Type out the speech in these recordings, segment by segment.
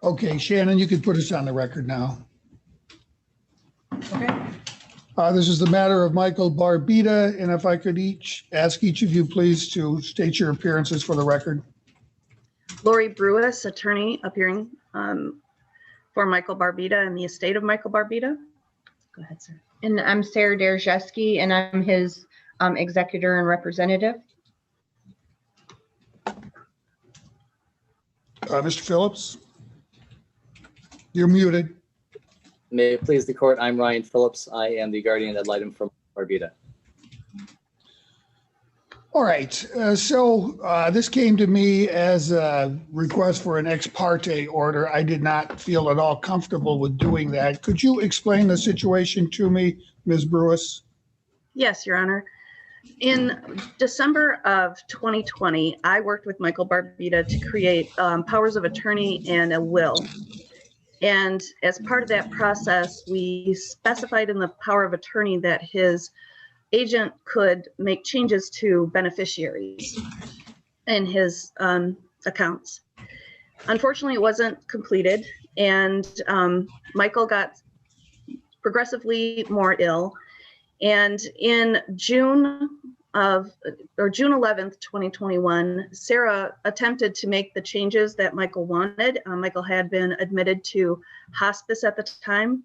Okay, Shannon, you can put us on the record now. Okay. This is the matter of Michael Barbita, and if I could ask each of you, please, to state your appearances for the record. Lori Brewis, attorney, appearing for Michael Barbita and the estate of Michael Barbita. Go ahead, sir. And I'm Sarah Derzeski, and I'm his executor and representative. Mr. Phillips, you're muted. May it please the court, I'm Ryan Phillips. I am the guardian ad litem from Barbita. All right, so this came to me as a request for an ex parte order. I did not feel at all comfortable with doing that. Could you explain the situation to me, Ms. Brewis? Yes, Your Honor. In December of 2020, I worked with Michael Barbita to create powers of attorney and a will. And as part of that process, we specified in the power of attorney that his agent could make changes to beneficiaries in his accounts. Unfortunately, it wasn't completed, and Michael got progressively more ill. And in June 11th, 2021, Sarah attempted to make the changes that Michael wanted. Michael had been admitted to hospice at the time,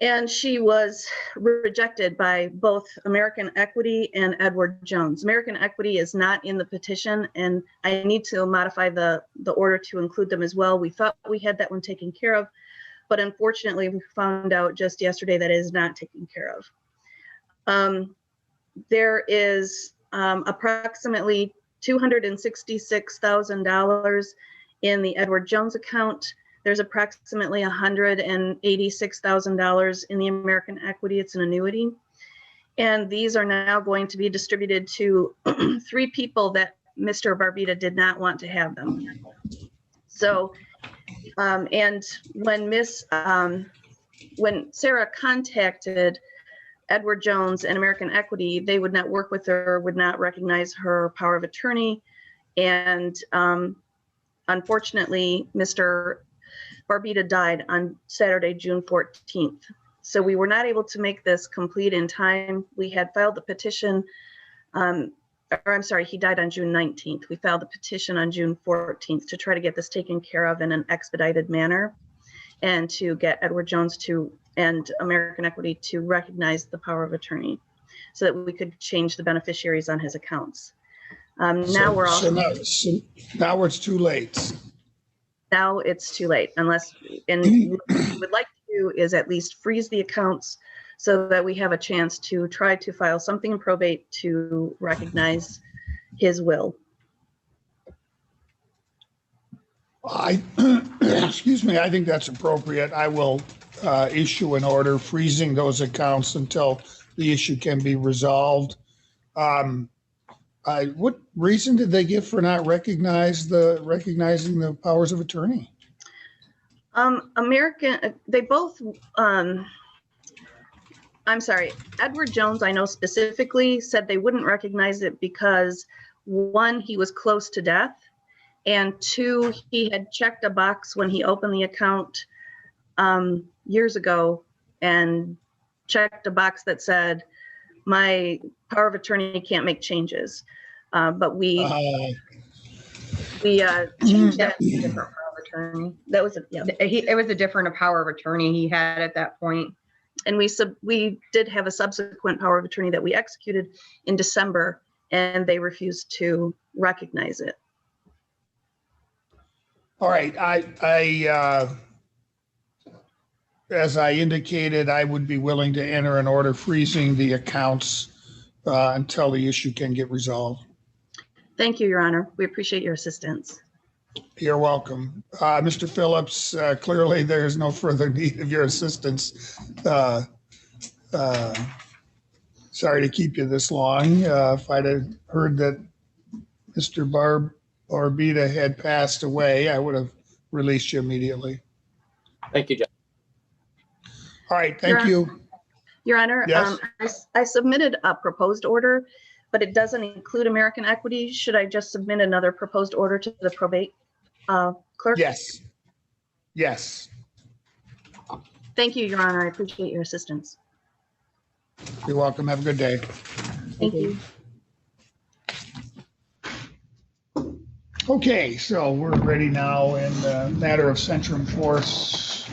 and she was rejected by both American Equity and Edward Jones. American Equity is not in the petition, and I need to modify the order to include them as well. We thought we had that one taken care of, but unfortunately we found out just yesterday that it is not taken care of. There is approximately $266,000 in the Edward Jones account. There's approximately $186,000 in the American Equity. It's an annuity. And these are now going to be distributed to 3 people that Mr. Barbita did not want to have them. So, and when Sarah contacted Edward Jones and American Equity, they would not work with her, would not recognize her power of attorney. And unfortunately, Mr. Barbita died on Saturday, June 14th. So we were not able to make this complete in time. We had filed the petition, or I'm sorry, he died on June 19th. We filed the petition on June 14th to try to get this taken care of in an expedited manner and to get Edward Jones and American Equity to recognize the power of attorney so that we could change the beneficiaries on his accounts. Now it's too late. Now it's too late, unless, and what we would like to do is at least freeze the accounts so that we have a chance to try to file something in probate to recognize his will. Excuse me, I think that's appropriate. I will issue an order freezing those accounts until the issue can be resolved. What reason did they give for not recognizing the powers of attorney? They both, I'm sorry, Edward Jones, I know specifically, said they wouldn't recognize it because 1, he was close to death, and 2, he had checked a box when he opened the account years ago and checked a box that said, my power of attorney can't make changes. But we changed that to a different power of attorney. That was it was a different power of attorney he had at that point. And we did have a subsequent power of attorney that we executed in December, and they refused to recognize it. All right, I as I indicated, I would be willing to enter an order freezing the accounts until the issue can get resolved. Thank you, Your Honor. We appreciate your assistance. You're welcome. Mr. Phillips, clearly there is no further need of your assistance. Sorry to keep you this long. If I'd have heard that Mr. Barbita had passed away, I would have released you immediately. Thank you, Judge. All right, thank you. Your Honor, yes? I submitted a proposed order, but it doesn't include American Equity. Should I just submit another proposed order to the probate clerk? Yes. Yes, Thank you, Your Honor. I appreciate your assistance. you're welcome. Have a good day. Thank you. Okay, so we're ready now in the matter of Centrum Force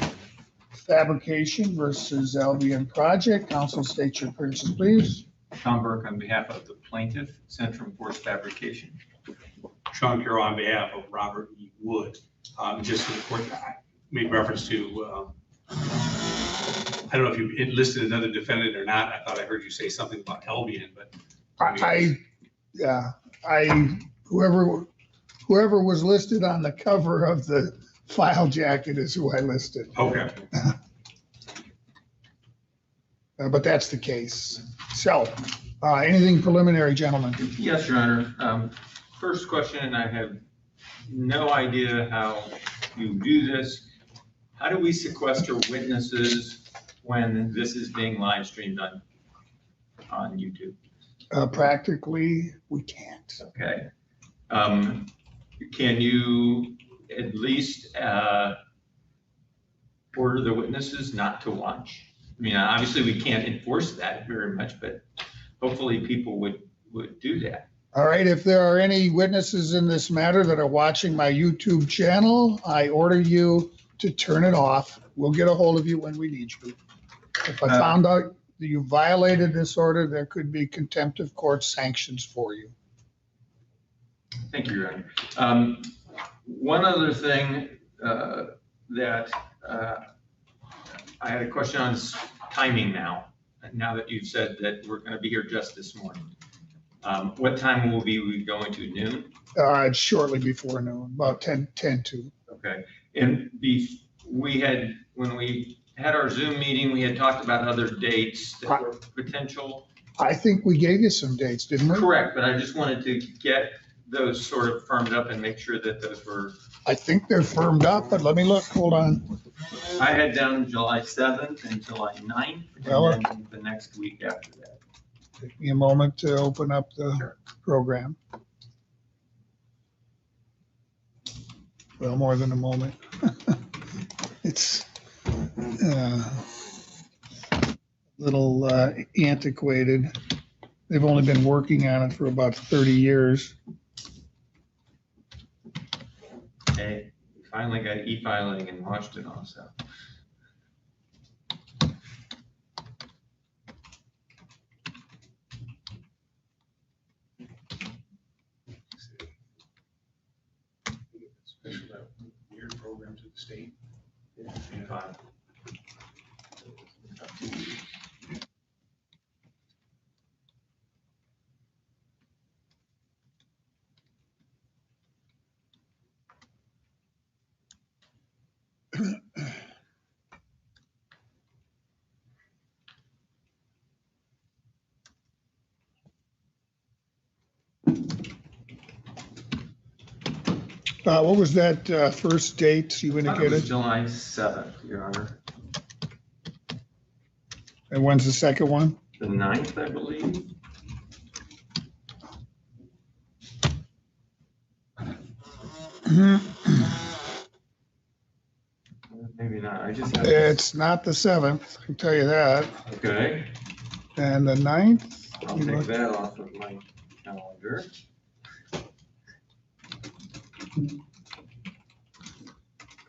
fabrication versus Albion Project. Council, state your purposes, please. Tom Burke on behalf of the plaintiff, Centrum Force Fabrication. Sean Carroll on behalf of Robert E. Wood. Just for the court, I made reference to, I don't know if you enlisted another defendant or not. I thought I heard you say something about Albion, but. Whoever was listed on the cover of the file jacket is who I listed. Okay. But that's the case. So, anything preliminary, gentlemen? Yes, Your Honor. First question, and I have no idea how you do this. How do we sequester witnesses when this is being live streamed on YouTube? Practically, we can't. Okay. Can you at least order the witnesses not to watch? I mean, obviously we can't enforce that very much, but hopefully people would do that. All right, if there are any witnesses in this matter that are watching my YouTube channel, I order you to turn it off. We'll get a hold of you when we need you. If I found out that you violated this order, there could be contempt of court sanctions for you. Thank you, Your Honor. One other thing that I had a question on is timing now that you've said that we're going to be here just this morning. What time will we going to, noon? It's shortly before noon, about 10 to. Okay. And when we had our Zoom meeting, we had talked about other dates that were potential. I think we gave you some dates, didn't we? Correct, but I just wanted to get those sort of firmed up and make sure that those were. I think they're firmed up, but let me look. Hold on. I had down July 7th and July 9th, and then the next week after that. Take me a moment to open up the program. Well, more than a moment. It's a little antiquated. They've only been working on it for about 30 years. Hey, we finally got e-filing in Washington also. Your program to the state. E-file. What was that first date you It was indicated? July 7th, Your Honor. And when's the second one? The 9th, I believe. Maybe not. I just have. It's not the 7th, I can tell you that. Okay, And the 9th? I'll take that off of my calendar.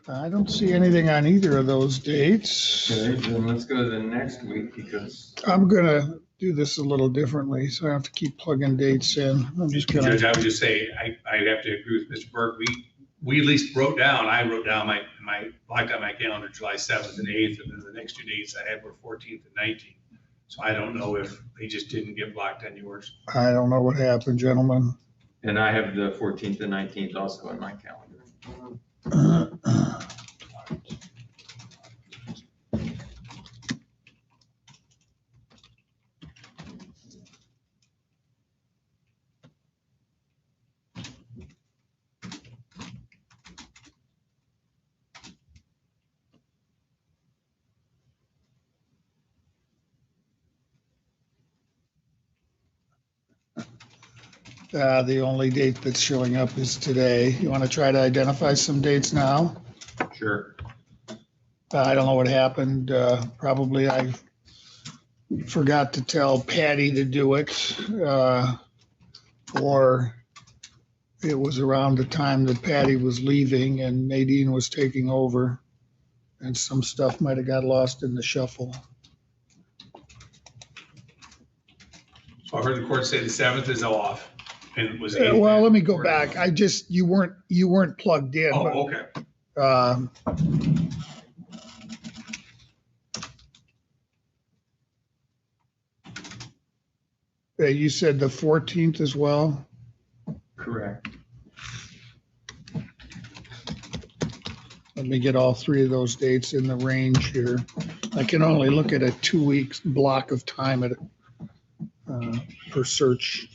I don't see anything on either of those dates. Okay, then let's go to the next week because. I'm gonna do this a little differently, so I have to keep plugging dates in. I'm just gonna, Judge, I would just say, I have to agree with Mr. Burke. We at least I wrote down blocked out my calendar July 7th and 8th, and then the next two dates I had were 14th and 19th. So I don't know if they just didn't get blocked on yours. I don't know what happened, gentlemen. And I have the 14th and 19th also in my calendar. The only date that's showing up is today. You want to try to identify some dates now? Sure. I don't know what happened. Probably I forgot to tell Patty to do it. Or it was around the time that Patty was leaving and Nadine was taking over. And some stuff might have got lost in the shuffle. So I heard the court say the 7th is off and it was. Well, let me go back. You weren't plugged in. Oh, but, okay. You said the 14th as well? Correct. Let me get all three of those dates in the range here. I can only look at a 2 week block of time per search.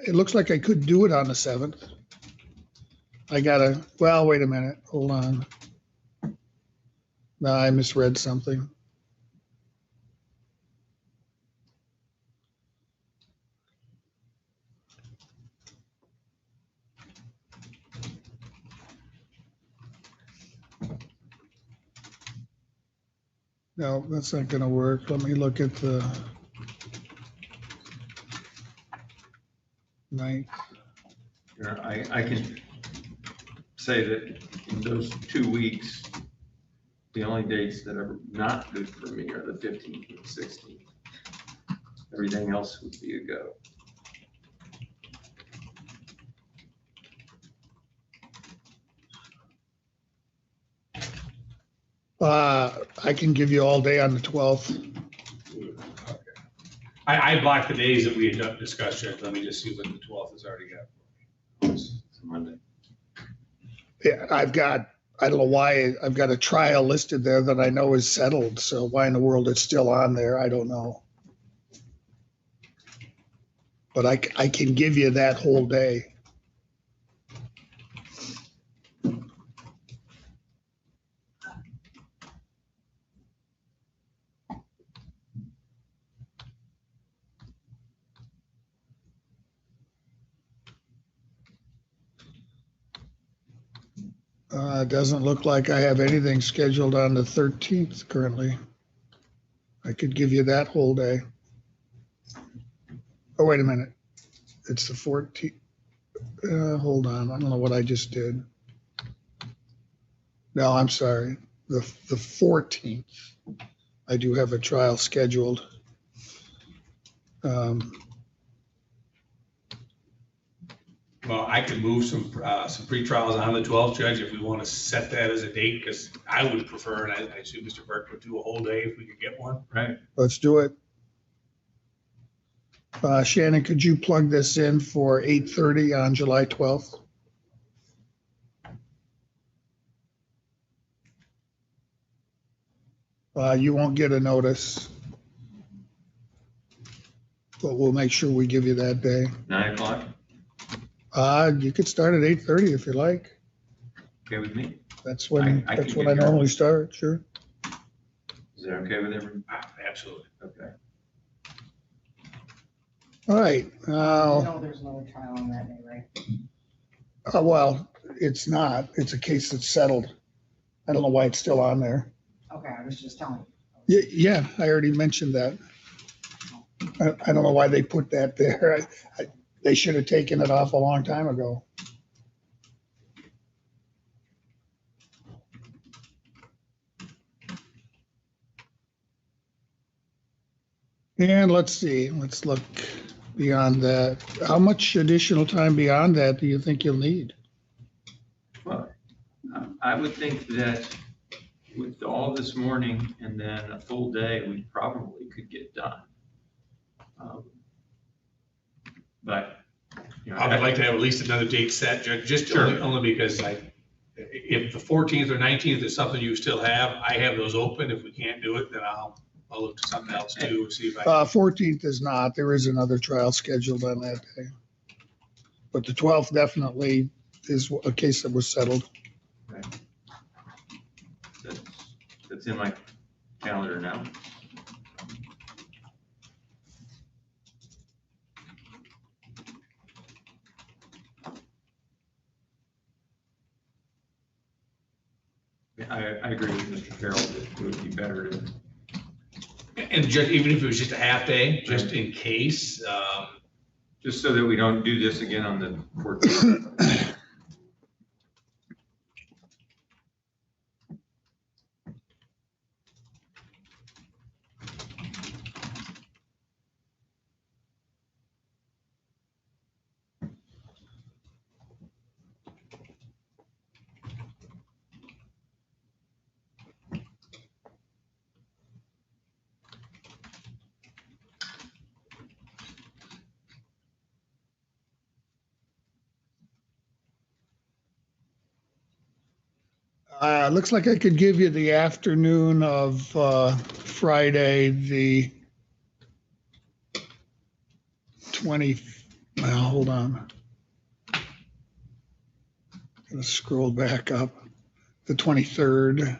It looks like I could do it on the 7th. Well, wait a minute, hold on. No, I misread something. No, that's not gonna work. Let me look at the 9th. I can say that in those 2 weeks, the only dates that are not good for me are the 15th and 16th. Everything else would be a go. I can give you all day on the 12th. I blocked the days that we had discussed, Judge. Let me just see what the 12th has already got. It's a Monday. Yeah, I don't know why, I've got a trial listed there that I know is settled, so why in the world it's still on there, I don't know. But I can give you that whole day. It doesn't look like I have anything scheduled on the 13th currently. I could give you that whole day. Oh, wait a minute. It's the 14th. Hold on. I don't know what I just did. No, I'm sorry. The 14th. I do have a trial scheduled. Well, I could move some pre-trials on the 12th, Judge, if we want to set that as a date, because I would prefer, and I assume Mr. Burke would do a whole day if we could get one. Right. Let's do it. Shannon, could you plug this in for 8:30 on July 12th? You won't get a notice, but we'll make sure we give you that day. 9 o'clock, You could start at 8:30 if you like. okay with me? That's when I that's can when give I you- normally start, sure. Is that okay with everyone? Absolutely. Okay. All right. No, there's no trial on that day, right? Well, it's not. It's a case that's settled. I don't know why it's still on there. Okay, I was just telling you. Yeah, I already mentioned that. I don't know why they put that there. They should have taken it off a long time ago. And let's see, let's look beyond that. How much additional time beyond that do you think you'll need? Well, I would think that with all this morning and then a full day, we probably could get done. But, you know, I would like to have at least another date set, Judge, just Sure. only because if the 14th or 19th is something you still have, I have those open. If we can't do it, then I'll look to something else too, see if I. 14th is not. There is another trial scheduled on that day. But the 12th definitely is a case that was settled. That's in my calendar now. I agree with Mr. Carroll that it would be better to, And just, even if it was just a half day, just in case, just so that we don't do this again on the 14th. Looks like I could give you the afternoon of Friday, the 20, well, hold on. Gonna scroll back up. The 23rd.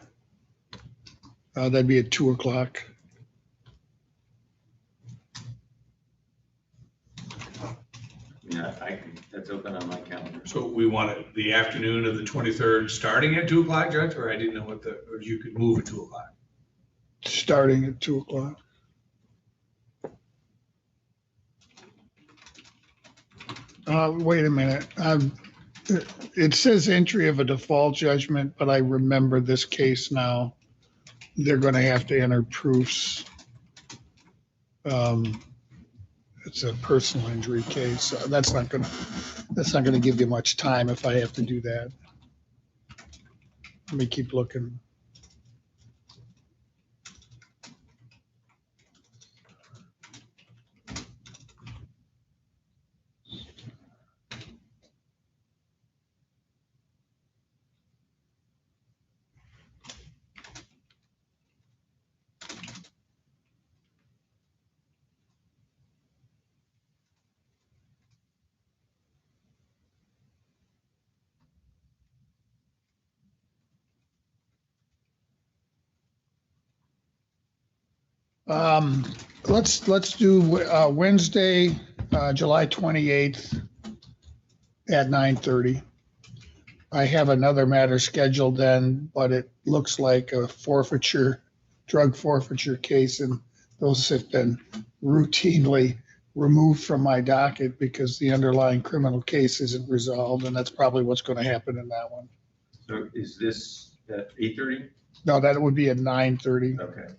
That'd be at 2 o'clock. Yeah, that's open on my calendar. so we want it the afternoon of the 23rd, starting at 2 o'clock, Judge, or I didn't know or you could move at 2 o'clock. Starting at 2 o'clock. Wait a minute. It says entry of a default judgment, but I remember this case now. They're going to have to enter proofs. It's a personal injury case. That's not going to give you much time if I have to do that. Let me keep looking. Let's do Wednesday, July 28th at 9:30. I have another matter scheduled then, but it looks like a drug forfeiture case, and those have been routinely removed from my docket because the underlying criminal case isn't resolved, and that's probably what's going to happen in that one. So is this at 8:30? No, that would be at 9:30. Okay.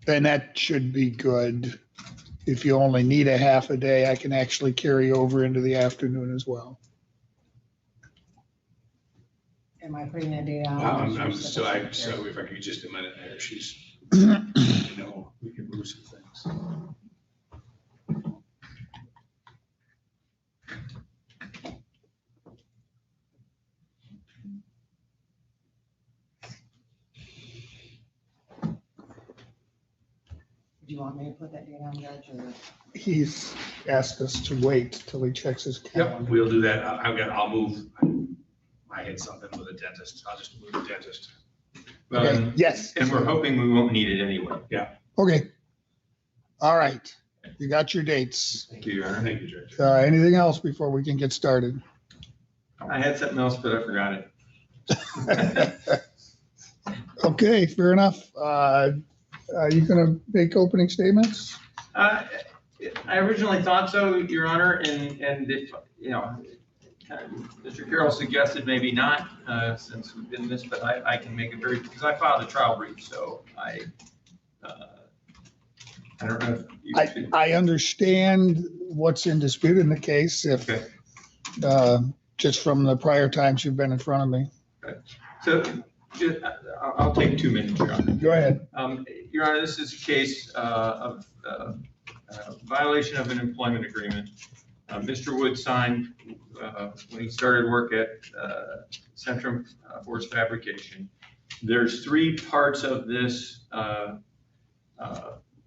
Then that should be good. If you only need a half a day, I can actually carry over into the afternoon as well. Am I putting that date on? I'm still, so if I could just a minute there, she's, we can move some things. Do you want me to put that date on, Judge, or? He's asked us to wait till he checks his Yep, calendar. we'll do that. I'll move. I had something with a dentist. I'll just move the dentist. Okay, yes. And we're hoping we won't need it anyway. Okay. All right. You got your dates. Thank you, Your Honor. Thank you, Judge. Anything else before we can get started? I had something else, but I forgot it. Okay, fair enough. Are you going to make opening statements? I originally thought so, Your Honor, and if, Mr. Carroll suggested maybe not, since we've been this, but I can make it very, because I filed a trial brief, so I don't know if you should. I understand what's in dispute in the case if, Okay. Just from the prior times you've been in front of me. So I'll take 2 minutes, Your Honor. Go ahead. Your Honor, this is a case of violation of an employment agreement. Mr. Wood signed when he started work at Centrum Force Fabrication. There's 3 parts of this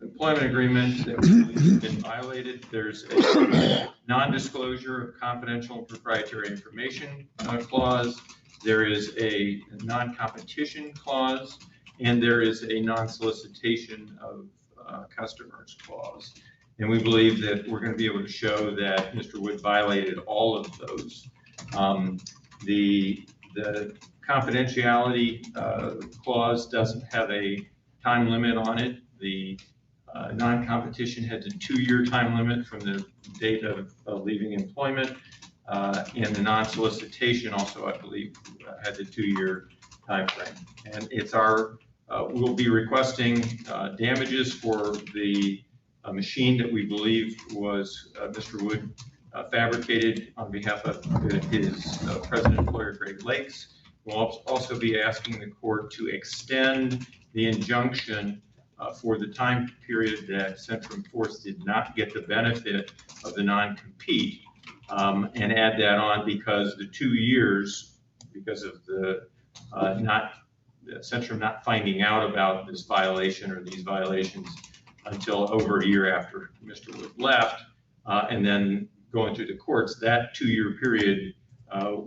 employment agreement that have been violated. There's a non-disclosure of confidential and proprietary information clause. There is a non-competition clause, and there is a non-solicitation of customers clause. And we believe that we're going to be able to show that Mr. Wood violated all of those. The confidentiality clause doesn't have a time limit on it. The non-competition had a 2-year time limit from the date of leaving employment. And the non-solicitation also, I believe, had the 2-year time frame. And it's we'll be requesting damages for the machine that we believe was Mr. Wood fabricated on behalf of his present employer, Great Lakes. We'll also be asking the court to extend the injunction for the time period that Centrum Force did not get the benefit of the non-compete, and add that on because the 2 years, because of the Centrum not finding out about this violation or these violations until over a year after Mr. Wood left, and then going through the courts, that 2-year period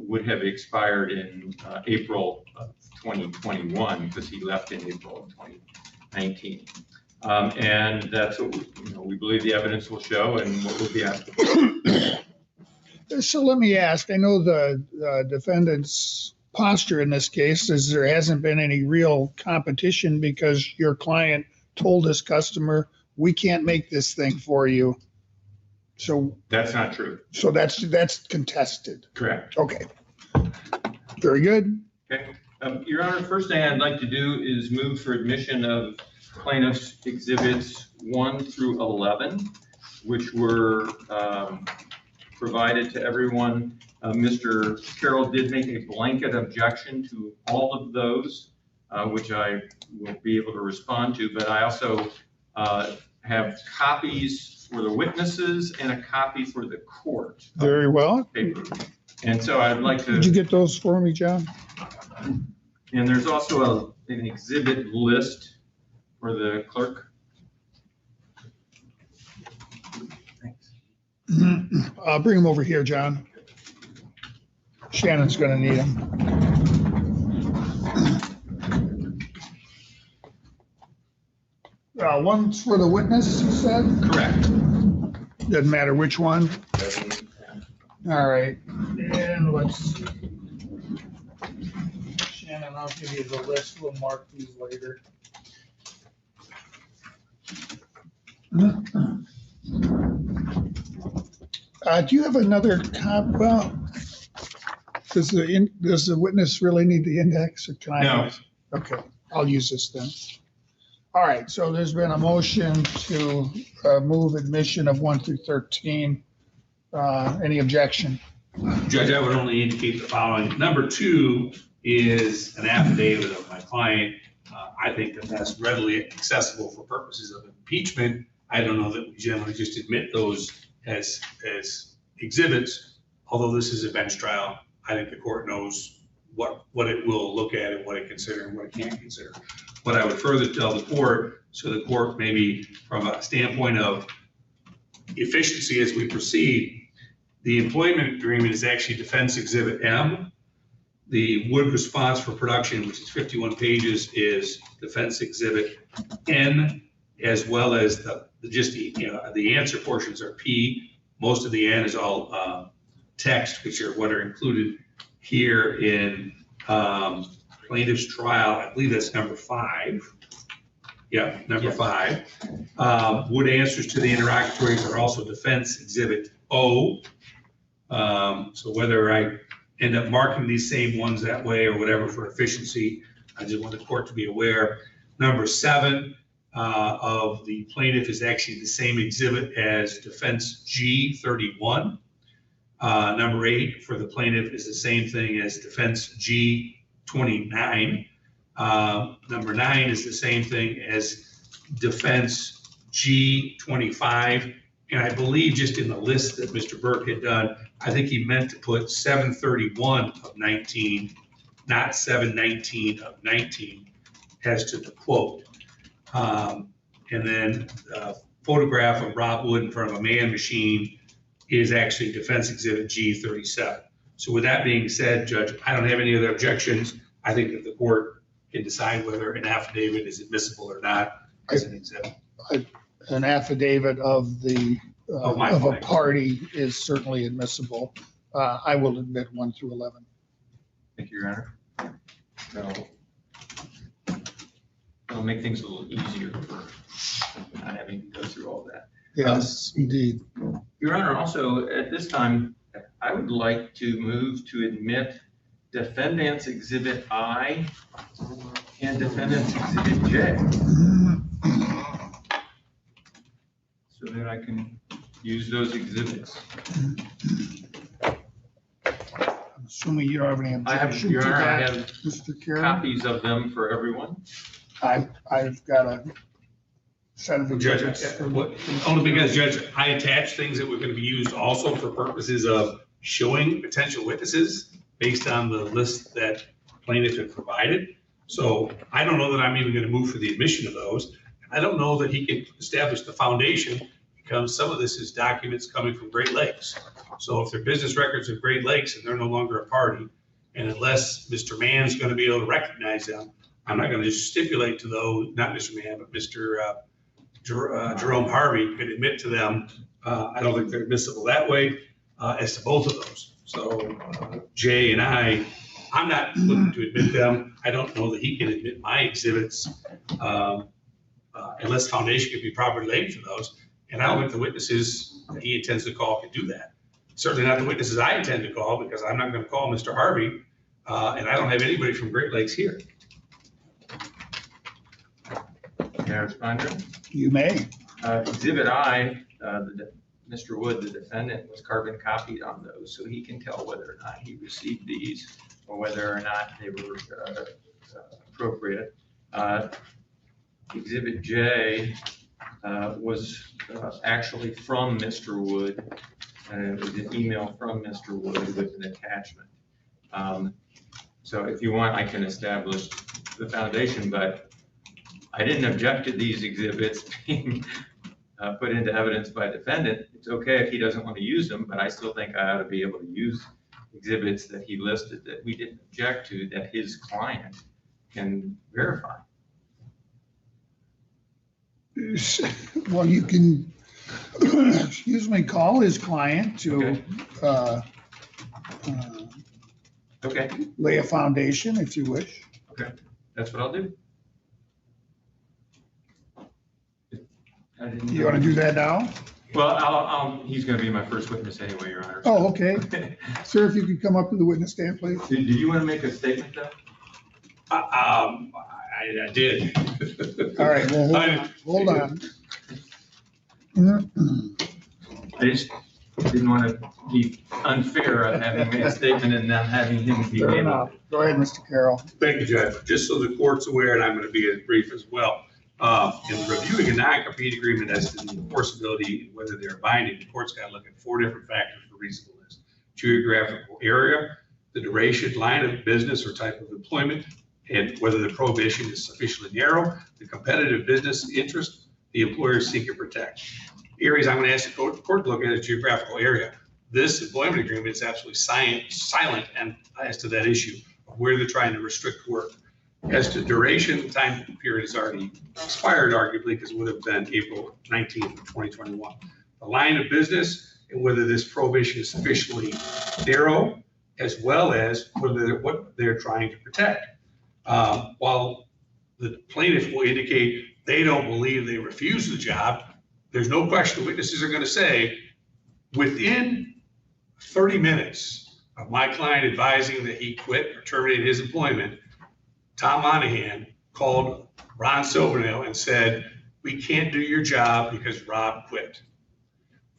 would have expired in April of 2021 because he left in April of 2019. And that's what we believe the evidence will show and what we'll be asking. So let me ask, I know the defendant's posture in this case is there hasn't been any real competition because your client told his customer, we can't make this thing for you. So that's not true. So that's contested. Correct. Okay. Very good. Okay. Your Honor, first thing I'd like to do is move for admission of plaintiff's exhibits 1 through 11, which were provided to everyone. Mr. Carroll did make a blanket objection to all of those, which I will be able to respond to, but I also have copies for the witnesses and a copy for the court. Very well. And so I'd like to. Did you get those for me, John? And there's also an exhibit list for the clerk. Thanks. I'll bring them over here, John. Shannon's gonna need them. One's for the witness, you said? Correct. Doesn't matter which one. All right, and let's see. Shannon, I'll give you the list. We'll mark these later. Do you have another Well, does the witness really need the index or can I? No. Okay, I'll use this then. All right, so there's been a motion to move admission of 1 through 13. Any objection? Judge, I would only indicate the following. Number 2 is an affidavit of my client. I think that that's readily accessible for purposes of impeachment. I don't know that we generally just admit those as exhibits, although this is a bench trial. I think the court knows what it will look at and what it considers and what it can't consider. What I would further tell the court, so the court maybe from a standpoint of efficiency as we proceed, the employment agreement is actually Defense Exhibit M. The Wood response for production, which is 51 pages, is Defense Exhibit N, as well as the answer portions are P. Most of the N is all text, which are what are included here in plaintiff's trial. I believe that's number 5. Yeah, number 5. Wood answers to the interrogatories are also Defense Exhibit O. So whether I end up marking these same ones that way or whatever for efficiency, I just want the court to be aware. Number 7 of the plaintiff is actually the same exhibit as Defense G31. Number 8 for the plaintiff is the same thing as Defense G29. Number 9 is the same thing as Defense G25. And I believe just in the list that Mr. Burke had done, I think he meant to put 731 of 19, not 719 of 19 as to the quote. And then a photograph of Rob Wood in front of a man machine is actually Defense Exhibit G37. So with that being said, Judge, I don't have any other objections. I think that the court can decide whether an affidavit is admissible or not as an exhibit. An affidavit of a party is certainly admissible. I will admit 1 through 11. Thank you, Your Honor. So it'll make things a little easier for not having to go through all that. Yes, indeed. Your Honor, also at this time, I would like to move to admit Defendant's Exhibit I and Defendant's Exhibit J, so that I can use those exhibits. I'm assuming you don't have any I have, objection to Your Honor, I that, have Mr. Carroll? copies of them for everyone. I've got a set of Judge, exhibits. only because, Judge, I attached things that were going to be used also for purposes of showing potential witnesses based on the list that plaintiff had provided. So I don't know that I'm even going to move for the admission of those. I don't know that he can establish the foundation because some of this is documents coming from Great Lakes. So if they're business records of Great Lakes and they're no longer a party, and unless Mr. Mann's going to be able to recognize them, I'm not going to just stipulate to those, not Mr. Mann, but Mr. Jerome Harvey could admit to them. I don't think they're admissible that way as to both of those. So Jay and I'm not looking to admit them. I don't know that he can admit my exhibits unless foundation can be properly laid for those. And I don't think the witnesses that he intends to call can do that. Certainly not the witnesses I intend to call, because I'm not going to call Mr. Harvey, and I don't have anybody from Great Lakes here. May I respond to it? You may. Exhibit I, Mr. Wood, the defendant, was carbon copied on those, so he can tell whether or not he received these or whether or not they were appropriate. Exhibit J was actually from Mr. Wood, and it was an email from Mr. Wood with an attachment. So if you want, I can establish the foundation, but I didn't object to these exhibits being put into evidence by defendant. It's okay if he doesn't want to use them, but I still think I ought to be able to use exhibits that he listed that we didn't object to, that his client can verify. Well, you can, excuse me, call his client to Okay, lay a foundation if you wish. okay, that's what I'll do. You want to do that now? Well, he's going to be my first witness anyway, Your Honor. Oh, okay. Sir, if you could come up to the witness stand, please. Do you want to make a statement though? I did. All right, well, hold on. I just didn't want to be unfair of having made a statement and not having him be Fair able. enough. Go ahead, Mr. Carroll. Thank you, Judge. Just so the court's aware, and I'm going to be as brief as well. In reviewing a non-compete agreement as to the enforceability and whether they're binding, the court's got to look at 4 different factors for reasonableness: geographical area, the duration, line of business or type of employment, and whether the prohibition is sufficiently narrow, the competitive business interest the employer is seeking to protect. The areas I'm going to ask the court to look at is geographical area. This employment agreement is absolutely silent and as to that issue of where they're trying to restrict work. As to duration, the time period has already expired, arguably, because it would have been April 19th of 2021. The line of business and whether this prohibition is sufficiently narrow, as well as whether what they're trying to protect. While the plaintiff will indicate they don't believe they refused the job, there's no question the witnesses are going to say, within 30 minutes of my client advising that he quit or terminated his employment, Tom Monahan called Ron Silvernail and said, "We can't do your job because Rob quit."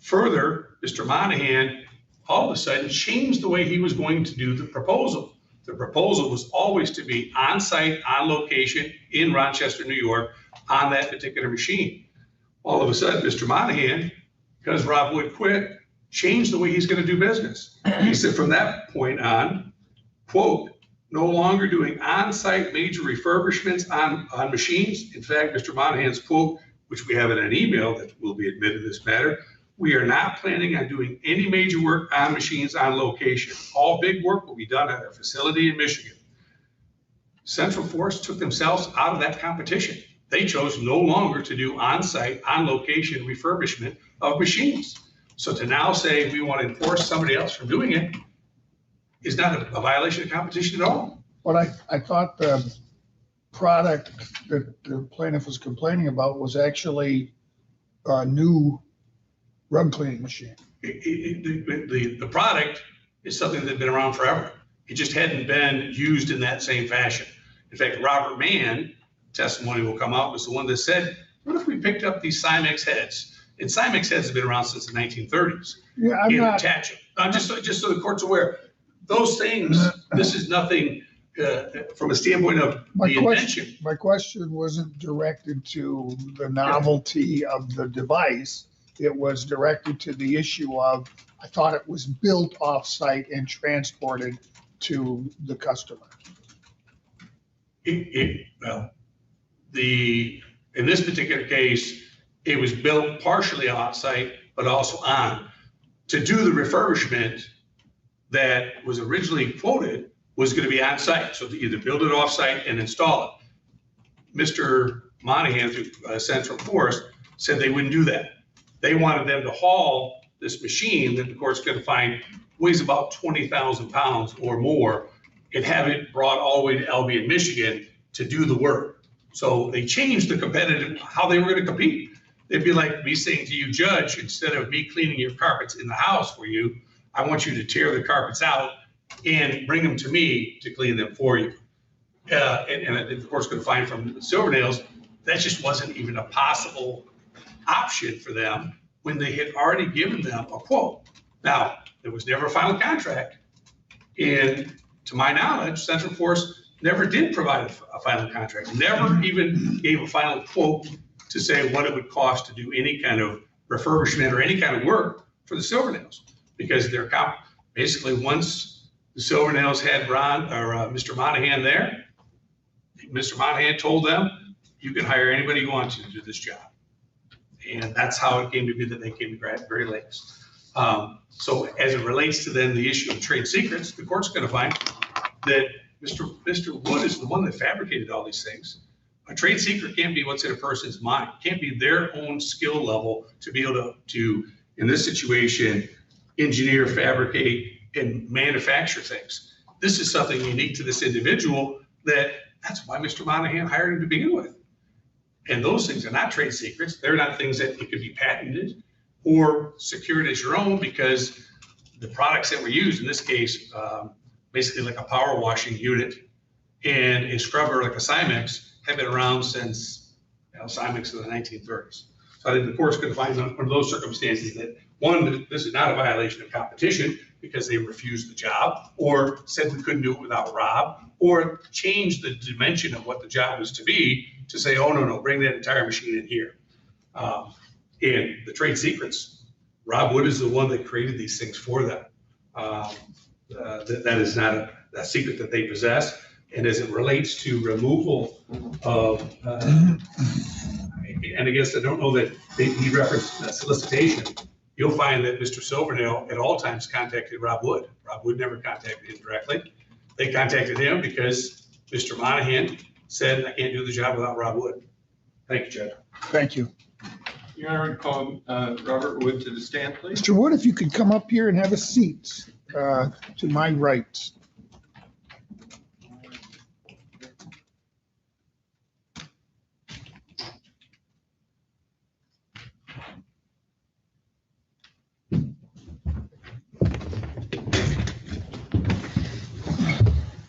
Further, Mr. Monahan all of a sudden changed the way he was going to do the proposal. The proposal was always to be on site, on location in Rochester, New York, on that particular machine. All of a sudden, Mr. Monahan, because Rob Wood quit, changed the way he's going to do business. He said from that point on, quote, "No longer doing on-site major refurbishments on machines." In fact, Mr. Monahan's quote, which we have in an email that will be admitted in this matter, "We are not planning on doing any major work on machines on location. All big work will be done at our facility in Michigan." Central Force took themselves out of that competition. They chose no longer to do on-site, on-location refurbishment of machines. So to now say we want to enforce somebody else from doing it is not a violation of competition at all. But I thought the product that the plaintiff was complaining about was actually a new rug cleaning machine. The product is something that's been around forever. It just hadn't been used in that same fashion. In fact, Robert Mann, testimony will come out, was the one that said, what if we picked up these Cymex heads? And Cymex heads have been around since the 1930s. Yeah, I'm not. Attach them. Just so the court's aware, those things, this is nothing from a standpoint of the invention. My question wasn't directed to the novelty of the device. It was directed to the issue of, I thought it was built off-site and transported to the customer. Well, in this particular case, it was built partially off-site, but also on. To do the refurbishment that was originally quoted was going to be on-site. So to either build it off-site and install it. Mr. Monahan through Central Forest said they wouldn't do that. They wanted them to haul this machine that the court's going to find weighs about 20,000 pounds or more and have it brought all the way to Albion, Michigan to do the work. So they changed the competitive, how they were going to compete. It'd be like me saying to you, Judge, instead of me cleaning your carpets in the house for you, I want you to tear the carpets out and bring them to me to clean them for you. And of course, going to find from Silvernails, that just wasn't even a possible option for them when they had already given them a quote. Now, there was never a final contract. And to my knowledge, Central Forest never did provide a final contract, never even gave a final quote to say what it would cost to do any kind of refurbishment or any kind of work for the Silvernails, because they're basically once the Silvernails had Mr. Monahan there, Mr. Monahan told them, you can hire anybody you want to do this job. And that's how it came to be that they came to Great Lakes. So as it relates to then the issue of trade secrets, the court's going to find that Mr. Wood is the one that fabricated all these things. A trade secret can't be what's in a person's mind. It can't be their own skill level to be able to, in this situation, engineer, fabricate, and manufacture things. This is something unique to this individual that's why Mr. Monahan hired him to begin with. And those things are not trade secrets. They're not things that it could be patented or secured as your own, because the products that were used, in this case, basically like a power washing unit and a scrubber like a Cymex, have been around since Cymex in the 1930s. So I think the court's going to find under those circumstances that, one, this is not a violation of competition because they refused the job or said we couldn't do it without Rob, or changed the dimension of what the job was to be to say, oh, no, bring that entire machine in here. And the trade secrets, Rob Wood is the one that created these things for them. That is not a secret that they possess. And as it relates to removal of, and I guess I don't know that he referenced solicitation, you'll find that Mr. Silvernail at all times contacted Rob Wood. Rob Wood never contacted him directly. They contacted him because Mr. Monahan said, I can't do the job without Rob Wood. Thank you, Judge. Thank you. Your Honor, I call Robert Wood to the stand, please. Mr. Wood, if you could come up here and have a seat to my right.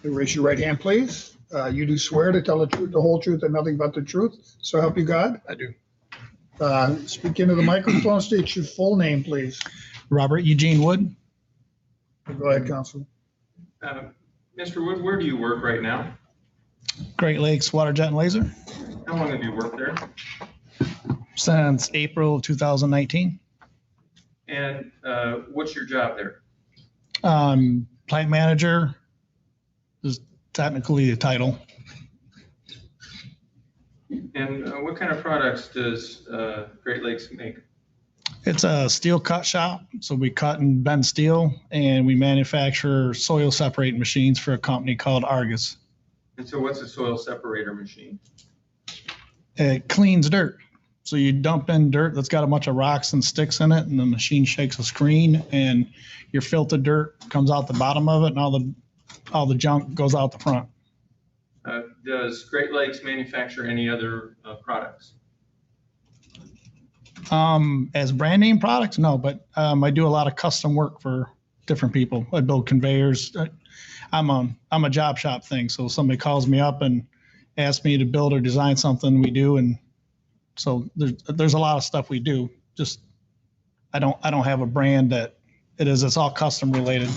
Raise your right hand, please. You do swear to tell the truth, the whole truth, and nothing but the truth. So help you God? I do. Speak into the microphone. State your full name, please. Robert Eugene Wood. Go ahead, counsel. Mr. Wood, where do you work right now? Great Lakes Water Jet and Laser. How long have you worked there? Since April 2019. And what's your job there? Plant manager is technically the title. And what kind of products does Great Lakes make? It's a steel cut shop. So we cut and bend steel, and we manufacture soil separating machines for a company called Argus. And so what's a soil separator machine? It cleans dirt. So you dump in dirt that's got a bunch of rocks and sticks in it, and the machine shakes a screen, and your filtered dirt comes out the bottom of it, and all the junk goes out the front. does Great Lakes manufacture any other products? As brand name products, no, but I do a lot of custom work for different people. I build conveyors. I'm a job shop thing. So somebody calls me up and asks me to build or design something, we do. And so there's a lot of stuff we do. Just I don't have a brand that it is. It's all custom related.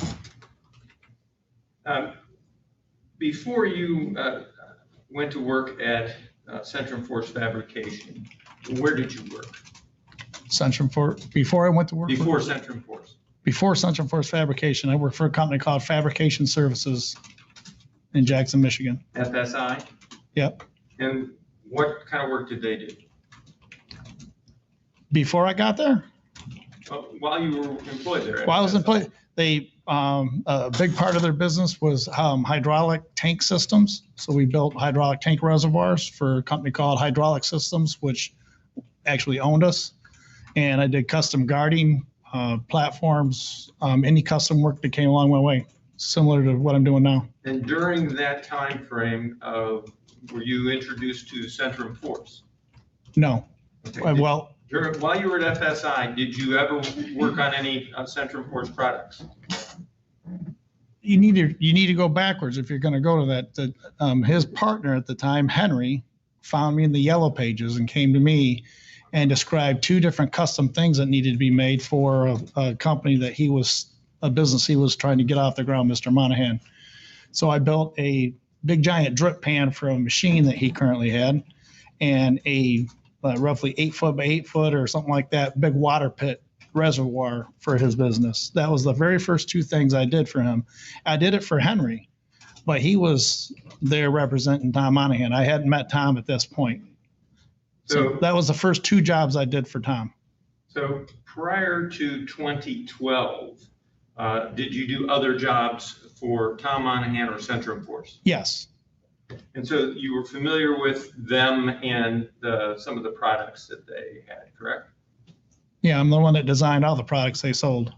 Before you went to work at Centrum Force Fabrication, where did you work? Centrum Force. Before I went to work. Before Centrum Force. Before Centrum Force Fabrication, I worked for a company called Fabrication Services in Jackson, Michigan. FSI? Yep. And what kind of work did they do? Before I got there? While you were employed there? While I was employed, they, a big part of their business was hydraulic tank systems. So we built hydraulic tank reservoirs for a company called Hydraulic Systems, which actually owned us. And I did custom guarding platforms, any custom work that came along my way, similar to what I'm doing now. And during that time frame, were you introduced to Centrum Force? No. Okay. Well, while you were at FSI, did you ever work on any Centrum Force products? you need to go backwards if you're going to go to that. His partner at the time, Henry, found me in the yellow pages and came to me and described 2 different custom things that needed to be made for a company that a business he was trying to get off the ground, Mr. Monahan. So I built a big giant drip pan for a machine that he currently had, and a roughly 8 foot by 8 foot or something like that, big water pit reservoir for his business. That was the very first 2 things I did for him. I did it for Henry, but he was there representing Tom Monahan. I hadn't met Tom at this point. So that was the first 2 jobs I did for Tom. So prior to 2012, did you do other jobs for Tom Monahan or Centrum Force? Yes. And so you were familiar with them and some of the products that they had, correct? Yeah, I'm the one that designed all the products they sold.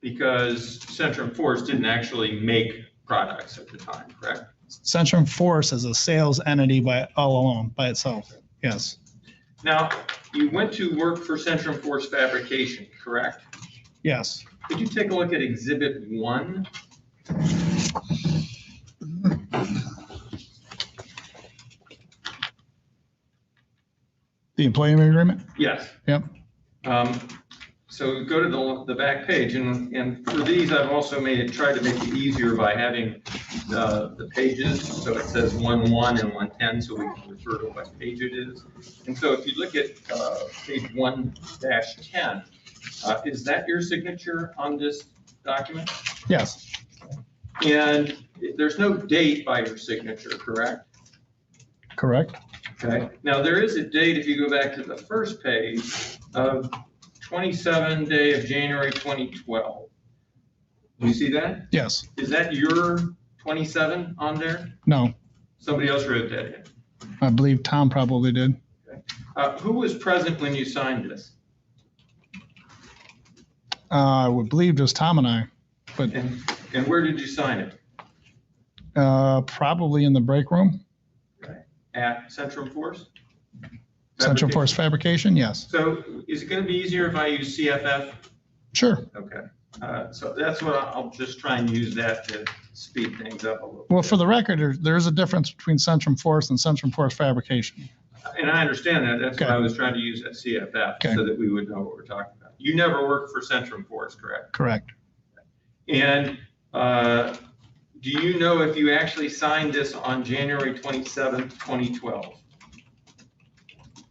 Because Centrum Force didn't actually make products at the time, correct? Centrum Force is a sales entity all alone by itself. Yes. Now, you went to work for Centrum Force Fabrication, correct? Yes. Could you take a look at Exhibit 1? The employment agreement? Yes. Yep. So go to the back page, and for these, I've also tried to make it easier by having the pages. So it says 1-1 and 110, so we can refer to what page it is. And so if you look at page 1-10, is that your signature on this document? Yes. And there's no date by your signature, correct? Correct. Okay. Now there is a date if you go back to the first page of 27 day of January 2012. Do you see that? Yes. Is that your 27 on there? No. Somebody else wrote that in. I believe Tom probably did. Okay. Who was present when you signed this? I would believe just Tom and I, but And where did you sign it? probably in the break room. Okay. At Centrum Force? Central Force Fabrication, yes. So is it going to be easier if I use CFF? Sure. Okay. So that's what I'll just try and use that to speed things up a little. Well, for the record, there's a difference between Centrum Force and Centrum Force Fabrication. And I understand that. That's Okay. why I was trying to use that CFF Okay. so that we would know what we're talking about. You never worked for Centrum Force, correct? Correct. And do you know if you actually signed this on January 27th, 2012?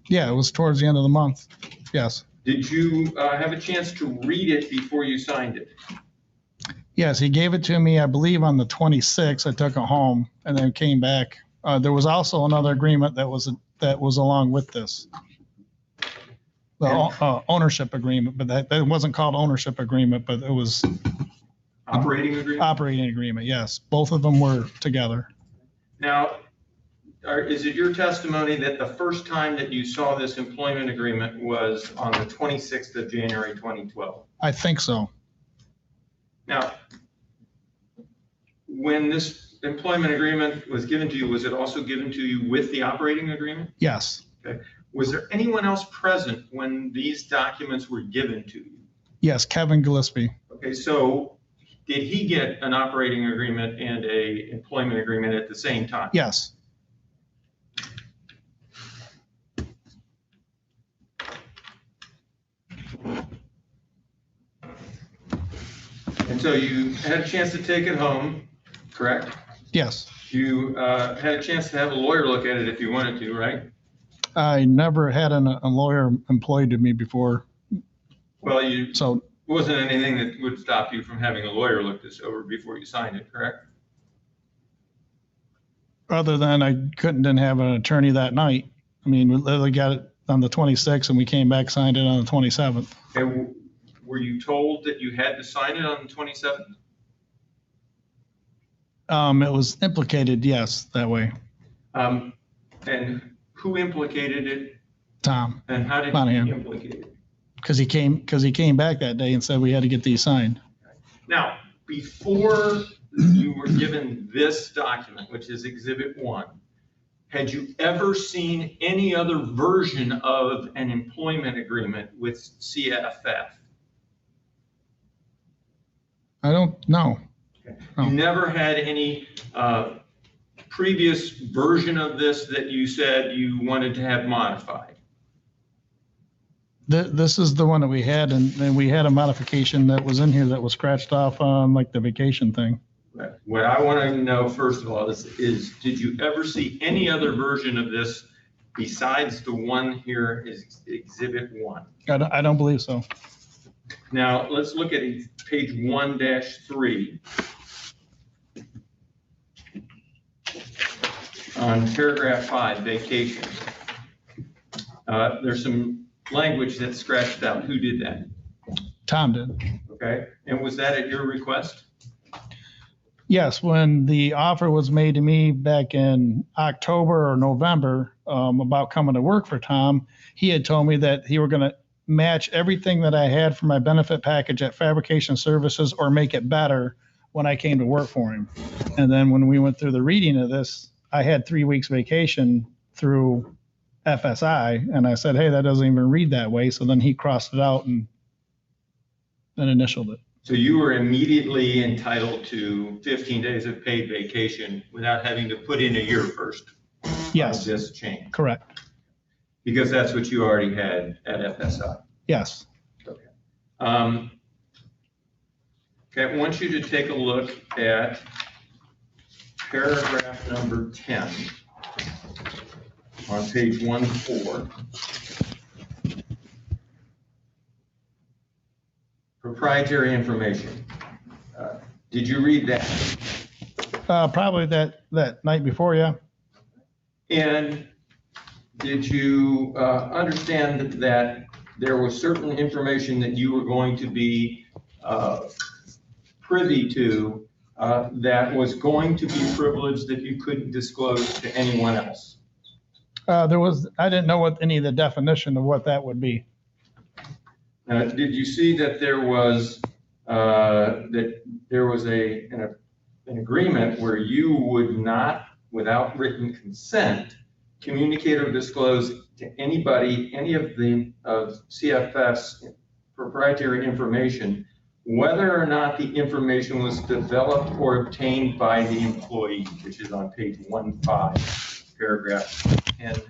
Yeah, it was towards the end of the month. Yes. Did you have a chance to read it before you signed it? Yes, he gave it to me, I believe, on the 26th. I took it home and then came back. There was also another agreement that was along with this. The ownership agreement, but that wasn't called ownership agreement, but it was Operating agreement? operating agreement. Yes, both of them were together. Now, is it your testimony that the first time that you saw this employment agreement was on the 26th of January 2012? I think so. Now, when this employment agreement was given to you, was it also given to you with the operating agreement? Yes, Was there anyone else present when these documents were given to you? yes, Kevin Gillespie. Okay, so did he get an operating agreement and a employment agreement at the same time? Yes, And so you had a chance to take it home, correct? yes. You had a chance to have a lawyer look at it if you wanted to, right? I never had a lawyer employed to me before, Well, you so wasn't anything that would stop you from having a lawyer look this over before you signed it, correct? other than I didn't have an attorney that night. I mean, we literally got it on the 26th and we came back, signed it on the 27th. And were you told that you had to sign it on the 27th? It was implicated, yes, that way. And who implicated it Tom, and how did Monahan. he implicate it? because he came back that day and said we had to get these signed. Now, before you were given this document, which is Exhibit 1, had you ever seen any other version of an employment agreement with CFF? I don't know. You never had any previous version of this that you said you wanted to have modified? This is the one that we had, and we had a modification that was in here that was scratched off on like the vacation thing. What I want to know, first of all, is did you ever see any other version of this besides the one here is Exhibit 1? I don't believe so. Now, let's look at page 1-3. On paragraph 5, vacation. There's some language that's scratched out. Who did that? Tom did. Okay, and was that at your request? Yes, when the offer was made to me back in October or November about coming to work for Tom, he had told me that he were going to match everything that I had for my benefit package at Fabrication Services or make it better when I came to work for him. And then when we went through the reading of this, I had 3 weeks vacation through FSI, and I said, hey, that doesn't even read that way. So then he crossed it out and initialed it. So you were immediately entitled to 15 days of paid vacation without having to put in a year first? Yes. This change? Correct. Because that's what you already had at FSI? Yes. Okay. Okay, I want you to take a look at paragraph number 10 on page 1-4. Proprietary information. Did you read that? Probably that night before, yeah. And did you understand that there was certain information that you were going to be privy to that was going to be privileged that you couldn't disclose to anyone else? I didn't know what any of the definition of what that would be. Did you see that there was an agreement where you would not, without written consent, communicate or disclose to anybody any of CFF's proprietary information, whether or not the information was developed or obtained by the employee, which is on page 1-5, paragraph 10.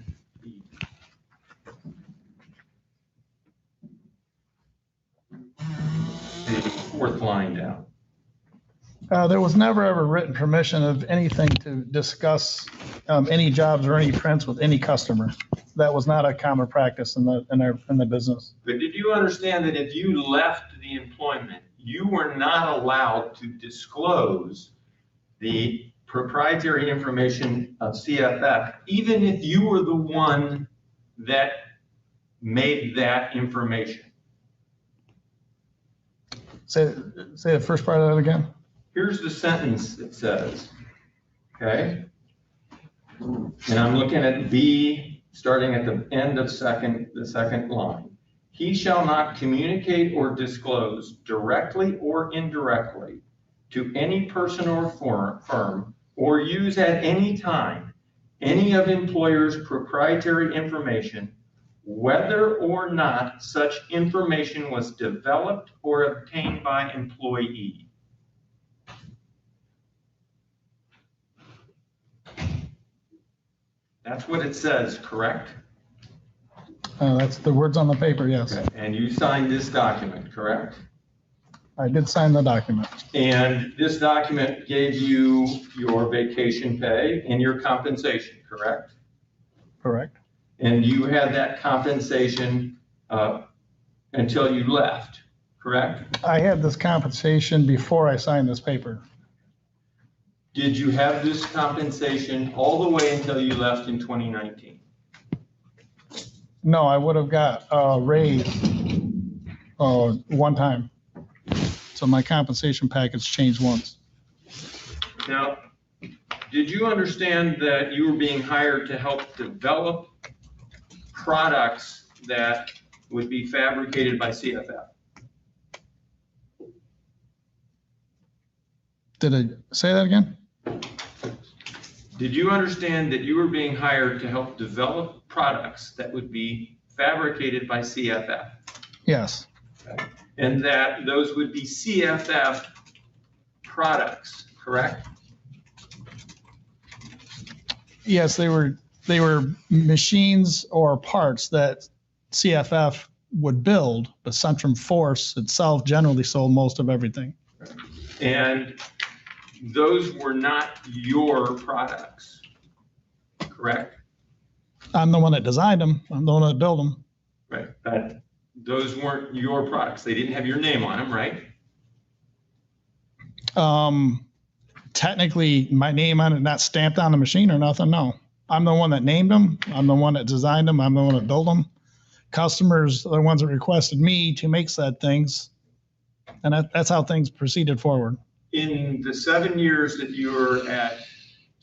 The 4th line down. There was never ever written permission of anything to discuss any jobs or any prints with any customer. That was not a common practice in the business. But did you understand that if you left the employment, you were not allowed to disclose the proprietary information of CFF, even if you were the one that made that information? Say the first part of that again. Here's the sentence that says, okay, and I'm looking at B, starting at the end of the second line. He shall not communicate or disclose directly or indirectly to any person or firm or use at any time any of employer's proprietary information, whether or not such information was developed or obtained by employee. That's what it says, correct? That's the words on the paper, yes. Okay. And you signed this document, correct? I did sign the document. And this document gave you your vacation pay and your compensation, correct? Correct. And you had that compensation until you left, correct? I had this compensation before I signed this paper. Did you have this compensation all the way until you left in 2019? No, I would have got a raise one time. So my compensation package changed once. Now, did you understand that you were being hired to help develop products that would be fabricated by CFF? Did I say that again? Did you understand that you were being hired to help develop products that would be fabricated by CFF? Yes. And that those would be CFF products, correct? Yes, they were machines or parts that CFF would build, but Centrum Force itself generally sold most of everything. And those were not your products, correct? I'm the one that designed them. I'm the one that built them. Right, but those weren't your products. They didn't have your name on them, right? Technically, my name on it, not stamped on the machine or nothing, no. I'm the one that named them. I'm the one that designed them. I'm the one that built them. Customers are the ones that requested me to make said things. And that's how things proceeded forward. In the 7 years that you were at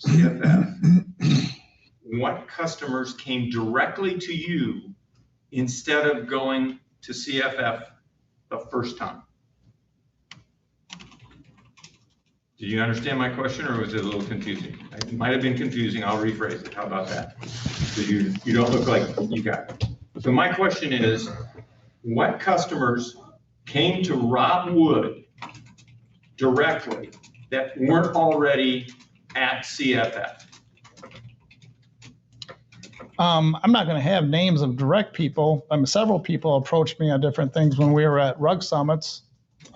CFF, what customers came directly to you instead of going to CFF the first time? Do you understand my question, or was it a little confusing? It might have been confusing. I'll rephrase it. How about that? So you don't look like you got it. So my question is, what customers came to Rob Wood directly that weren't already at CFF? I'm not going to have names of direct people. Several people approached me on different things when we were at rug summits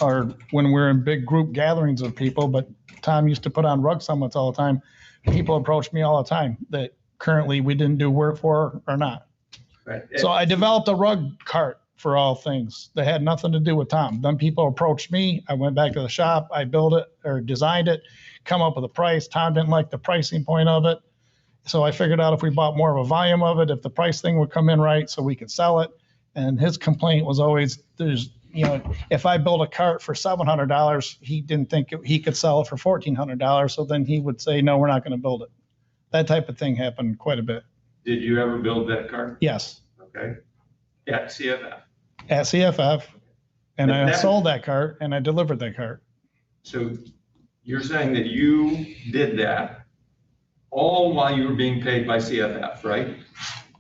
or when we're in big group gatherings of people, but Tom used to put on rug summits all the time. People approached me all the time that currently we didn't do work for or not. Right. So I developed a rug cart for all things that had nothing to do with Tom. Then people approached me. I went back to the shop. I built it or designed it, come up with a price. Tom didn't like the pricing point of it. So I figured out if we bought more of a volume of it, if the price thing would come in right so we could sell it. And his complaint was always, if I build a cart for $700, he didn't think he could sell it for $1,400. So then he would say, no, we're not going to build it. That type of thing happened quite a bit. Did you ever build that cart? Yes. Okay. At CFF? At CFF. And But I sold that cart and I delivered that cart. So you're saying that you did that all while you were being paid by CFF, right?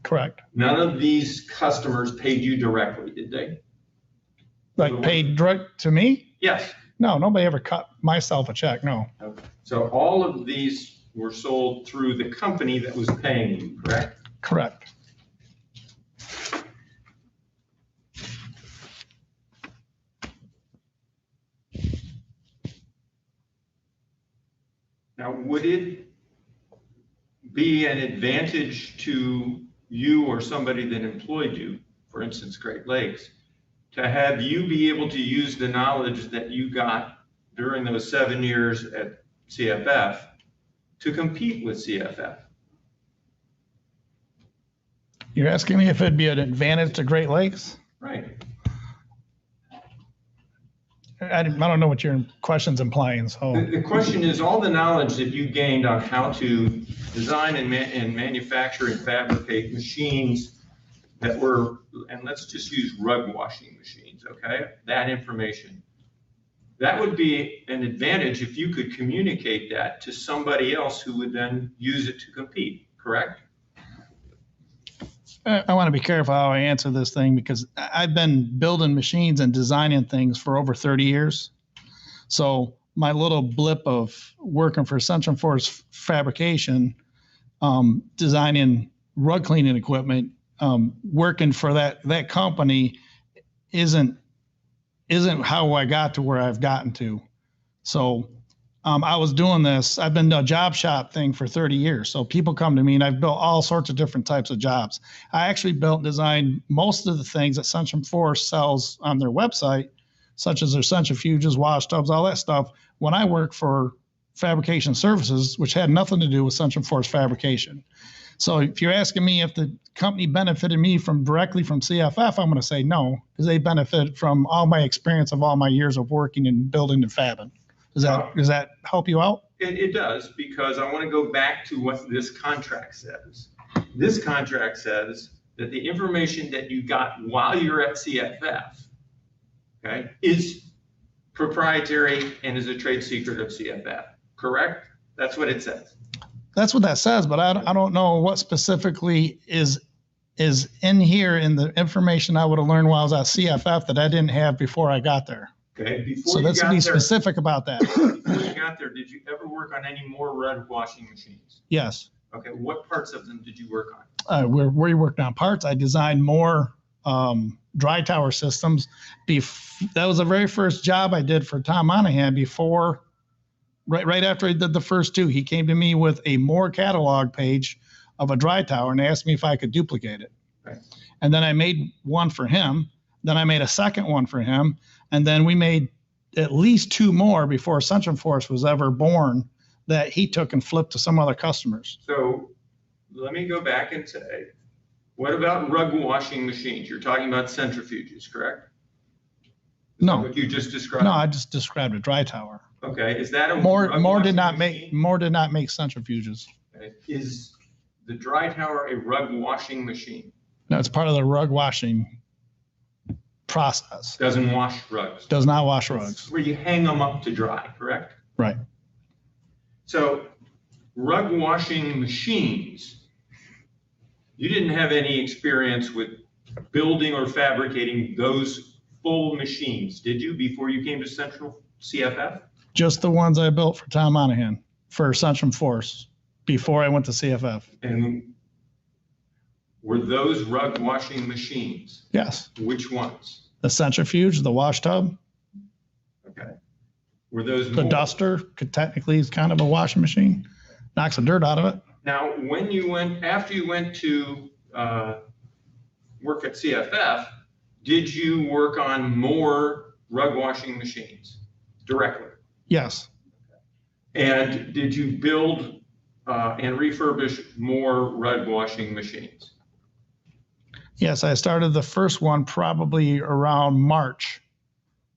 Correct. None of these customers paid you directly, did they? Like paid direct to me? Yes. No, nobody ever cut myself a check, no. Okay. So all of these were sold through the company that was paying you, correct? Correct. Now, would it be an advantage to you or somebody that employed you, for instance, Great Lakes, to have you be able to use the knowledge that you got during those 7 years at CFF to compete with CFF? You're asking me if it'd be an advantage to Great Lakes? Right. I don't know what your question's implying, so. The question is all the knowledge that you gained on how to design and manufacture and fabricate machines that were, and let's just use rug washing machines, okay? That information. that would be an advantage if you could communicate that to somebody else who would then use it to compete, correct? I want to be careful how I answer this thing because I've been building machines and designing things for over 30 years. So my little blip of working for Central Force Fabrication, designing rug cleaning equipment, working for that company isn't how I got to where I've gotten to. So I was doing this. I've been a job shop thing for 30 years. So people come to me and I've built all sorts of different types of jobs. I actually built and designed most of the things that Central Force sells on their website, such as their centrifuges, wash tubs, all that stuff, when I worked for Fabrication Services, which had nothing to do with Central Force Fabrication. So if you're asking me if the company benefited me directly from CFF, I'm going to say no, because they benefit from all my experience of all my years of working and building and fabbing. Does that help you out? It does, because I want to go back to what this contract says. This contract says that the information that you got while you're at CFF, okay, is proprietary and is a trade secret of CFF, correct? That's what it says. That's what that says, but I don't know what specifically is in here in the information I would have learned while I was at CFF that I didn't have before I got there. Okay, So let's be specific about that. Before you got there, did you ever work on any more rug washing machines? Yes. Okay, what parts of them did you work on? Where you worked on parts, I designed more dry tower systems. That was the very first job I did for Tom Monahan before, right after I did the first two. He came to me with a more catalog page of a dry tower and asked me if I could duplicate it. Right. And then I made one for him. Then I made a second one for him. And then we made at least two more before Central Force was ever born that he took and flipped to some other customers. So let me go back and say, what about rug washing machines? You're talking about centrifuges, correct? No. What you just described? No, I just described a dry tower. Okay, is that a More did not machine? make centrifuges. Okay. Is the dry tower a rug washing machine? No, it's part of the rug washing process. Doesn't wash rugs. Does not wash rugs. Where you hang them up to dry, correct? Right. So rug washing machines, you didn't have any experience with building or fabricating those full machines, did you, before you came to Central CFF? Just the ones I built for Tom Monahan for Central Force before I went to CFF. And were those rug washing machines? Yes. Which ones? The centrifuge, the wash tub, Okay. Were those the more? duster could technically is kind of a washing machine. Knocks the dirt out of it. Now, after you went to work at CFF, did you work on more rug washing machines directly? Yes. And did you build and refurbish more rug washing machines? Yes, I started the first one probably around March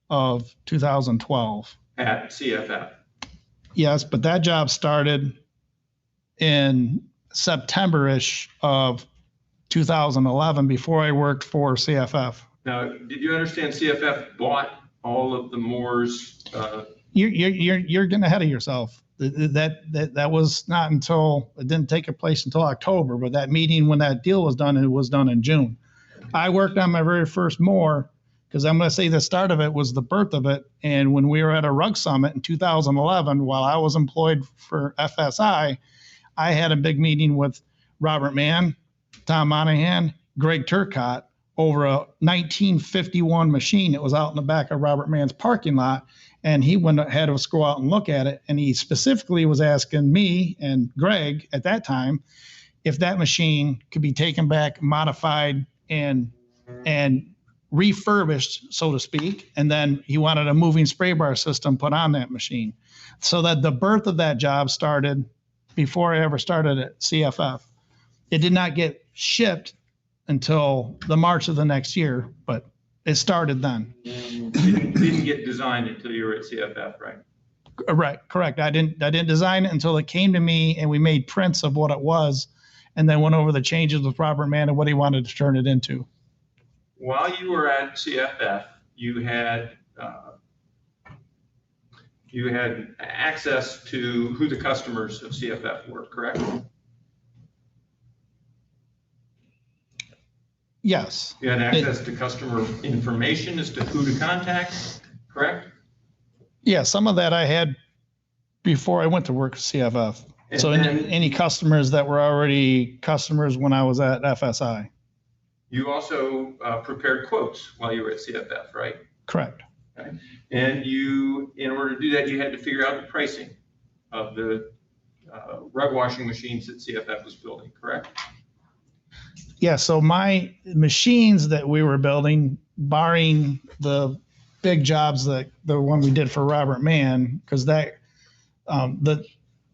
of 2012. At CFF? Yes, but that job started in September-ish of 2011 before I worked for CFF. Now, did you understand CFF bought all of the Moore's? You're getting ahead of yourself. That was not until, it didn't take place until October, but that meeting when that deal was done, it was done in June. I worked on my very first Moore because I'm going to say the start of it was the birth of it. And when we were at a rug summit in 2011, while I was employed for FSI, I had a big meeting with Robert Mann, Tom Monahan, Greg Turcott over a 1951 machine that was out in the back of Robert Mann's parking lot. And he had us go out and look at it. And he specifically was asking me and Greg at that time if that machine could be taken back, modified, and refurbished, so to speak. And then he wanted a moving spray bar system put on that machine. So that the birth of that job started before I ever started at CFF. It did not get shipped until the March of the next year, but it started then. Didn't get designed until you were at CFF, right? Right, correct. I didn't design it until it came to me and we made prints of what it was and then went over the changes with Robert Mann and what he wanted to turn it into. While you were at CFF, you had you had access to who the customers of CFF were, correct? Yes. You had access to customer information as to who to contact, correct? Yeah, some of that I had before I went to work at CFF. And So then any customers that were already customers when I was at FSI. you also prepared quotes while you were at CFF, right? Correct. And you, in order to do that, you had to figure out the pricing of the rug washing machines that CFF was building, correct? Yeah, so my machines that we were building, barring the big jobs, that the one we did for Robert Mann, because that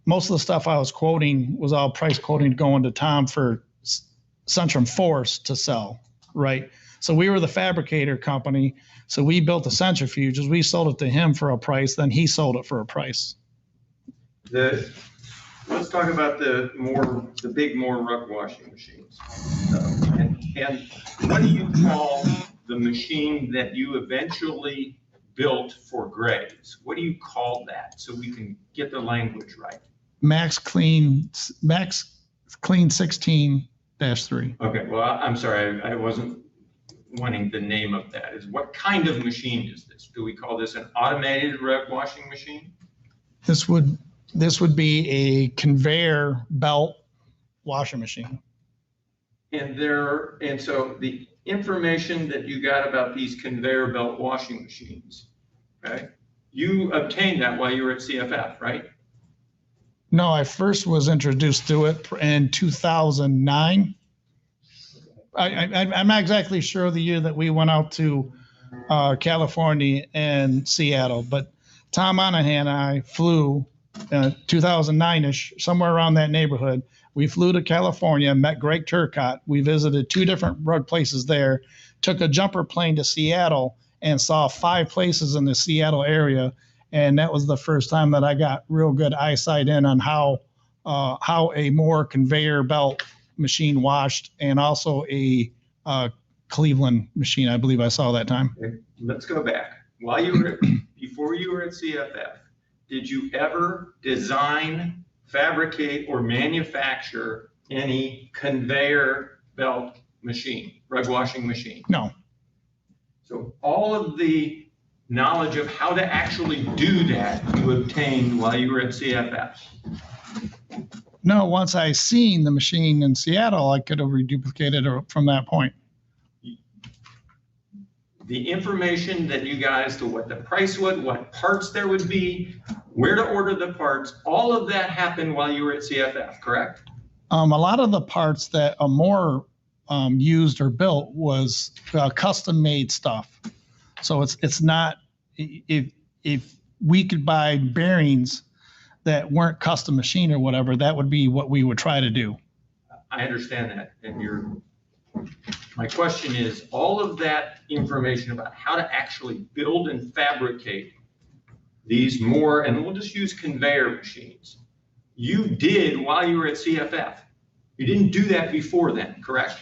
most of the stuff I was quoting was all price quoting going to Tom for Centrum Force to sell, right? So we were the fabricator company. So we built the centrifuges. We sold it to him for a price. Then he sold it for a price. Let's talk about the big rug washing machines. And what do you call the machine that you eventually built for Graves? What do you call that so we can get the language right? Max Clean 16-3. Okay, well, I'm sorry, I wasn't wanting the name of that. What kind of machine is this? Do we call this an automated rug washing machine? This would be a conveyor belt washing machine. And so the information that you got about these conveyor belt washing machines, okay, you obtained that while you were at CFF, right? No, I first was introduced to it in 2009. I'm not exactly sure the year that we went out to California and Seattle, but Tom Monahan and I flew 2009-ish, somewhere around that neighborhood. We flew to California, met Greg Turcott. We visited 2 different rug places there, took a jumper plane to Seattle and saw 5 places in the Seattle area. And that was the first time that I got real good eyesight in on how a more conveyor belt machine washed, and also a Cleveland machine, I believe I saw that time. Okay. Let's go back. Before you were at CFF, did you ever design, fabricate, or manufacture any conveyor belt machine, rug washing machine? No. So all of the knowledge of how to actually do that you obtained while you were at CFF? No, once I seen the machine in Seattle, I could have reduplicated it from that point. The information that you got as to what the price was, what parts there would be, where to order the parts, all of that happened while you were at CFF, correct? A lot of the parts that are more used or built was custom made stuff. So it's not, if we could buy bearings that weren't custom machine or whatever, that would be what we would try to do. I understand that. And my question is, all of that information about how to actually build and fabricate these and we'll just use conveyor machines, you did while you were at CFF. You didn't do that before then, correct?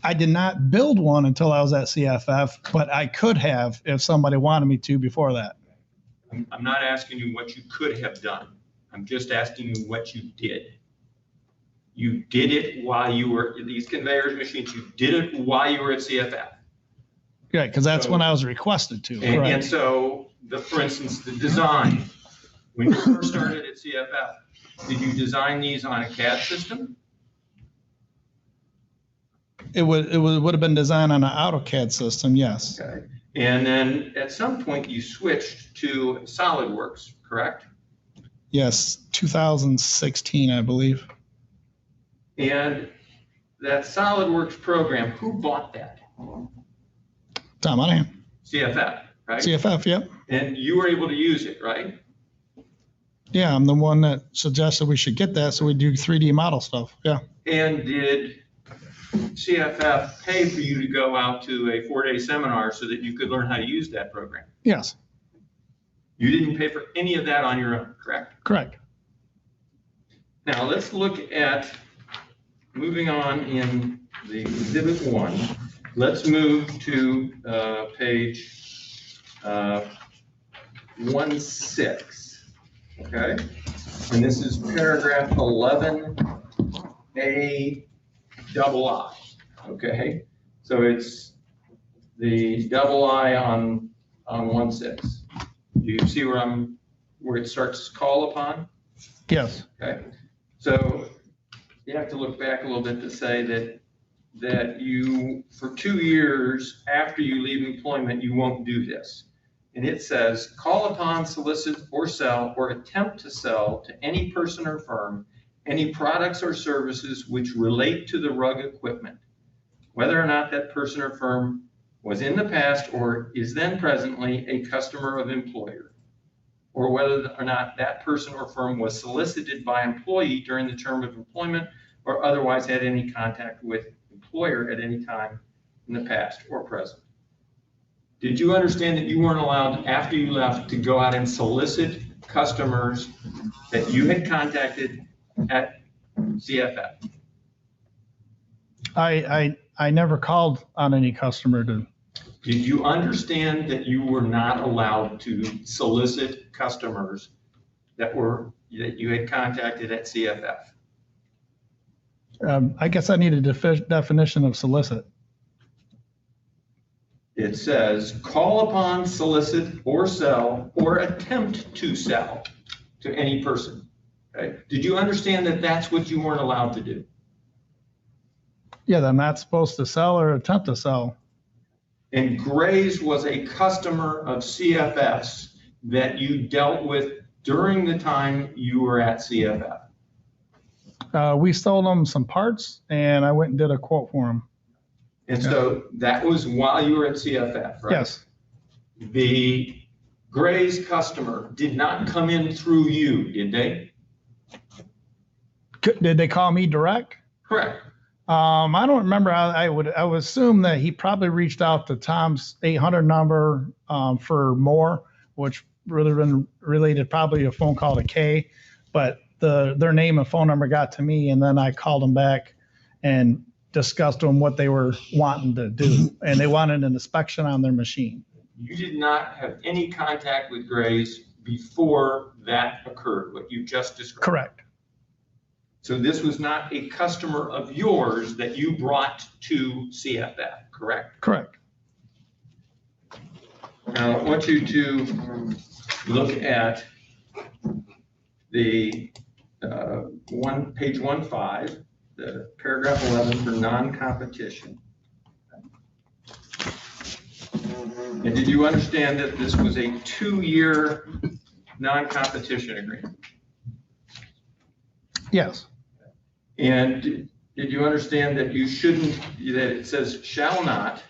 I did not build one until I was at CFF, but I could have if somebody wanted me to before that. I'm not asking you what you could have done. I'm just asking you what you did. You did it while you were, these conveyors machines, you did it while you were at CFF. Right, because that's when I was requested to. And so, for instance, the design, when you first started at CFF, did you design these on a CAD system? It would have been designed on an AutoCAD system, yes. Okay. And then at some point you switched to SolidWorks, correct? Yes, 2016, I believe. And that SolidWorks program, who bought that? Tom Monahan. CFF, right? CFF, yep. And you were able to use it, right? Yeah, I'm the one that suggested we should get that so we do 3D model stuff, yeah. And did CFF pay for you to go out to a 4-day seminar so that you could learn how to use that program? Yes. You didn't pay for any of that on your own, correct? Correct. Now let's look at, moving on in the Exhibit 1, let's move to page 16. Okay, and this is paragraph 11A double I. Okay, so it's the double I on 1.6. Do you see where it starts call upon? Yes. Okay, so you have to look back a little bit to say that you, for 2 years after you leave employment, you won't do this. And it says, call upon, solicit, or sell, or attempt to sell to any person or firm any products or services which relate to the rug equipment, whether or not that person or firm was in the past or is then presently a customer of employer, or whether or not that person or firm was solicited by employee during the term of employment or otherwise had any contact with employer at any time in the past or present. Did you understand that you weren't allowed, after you left, to go out and solicit customers that you had contacted at CFF? I never called on any customer to, Did you understand that you were not allowed to solicit customers that you had contacted at CFF? I guess I need a definition of solicit. It says, call upon, solicit, or sell, or attempt to sell to any person. Okay? Did you understand that that's what you weren't allowed to do? Yeah, I'm not supposed to sell or attempt to sell. And Gray's was a customer of CFS that you dealt with during the time you were at CFF. We sold them some parts and I went and did a quote for them. And so that was while you were at CFF, right? Yes. The Gray's customer did not come in through you, did they? Did they call me direct? Correct. I don't remember. I would assume that he probably reached out to Tom's 800 number for more, which would have been related probably a phone call to Kay, but their name and phone number got to me, and then I called them back and discussed with them what they were wanting to do, and they wanted an inspection on their machine. You did not have any contact with Gray's before that occurred, what you just described. Correct. So this was not a customer of yours that you brought to CFF, correct? Correct. Now, I want you to look at the page 1.5, the paragraph 11 for non-competition. And did you understand that this was a 2-year non-competition agreement? Yes. And did you understand that you shouldn't, that it says shall not,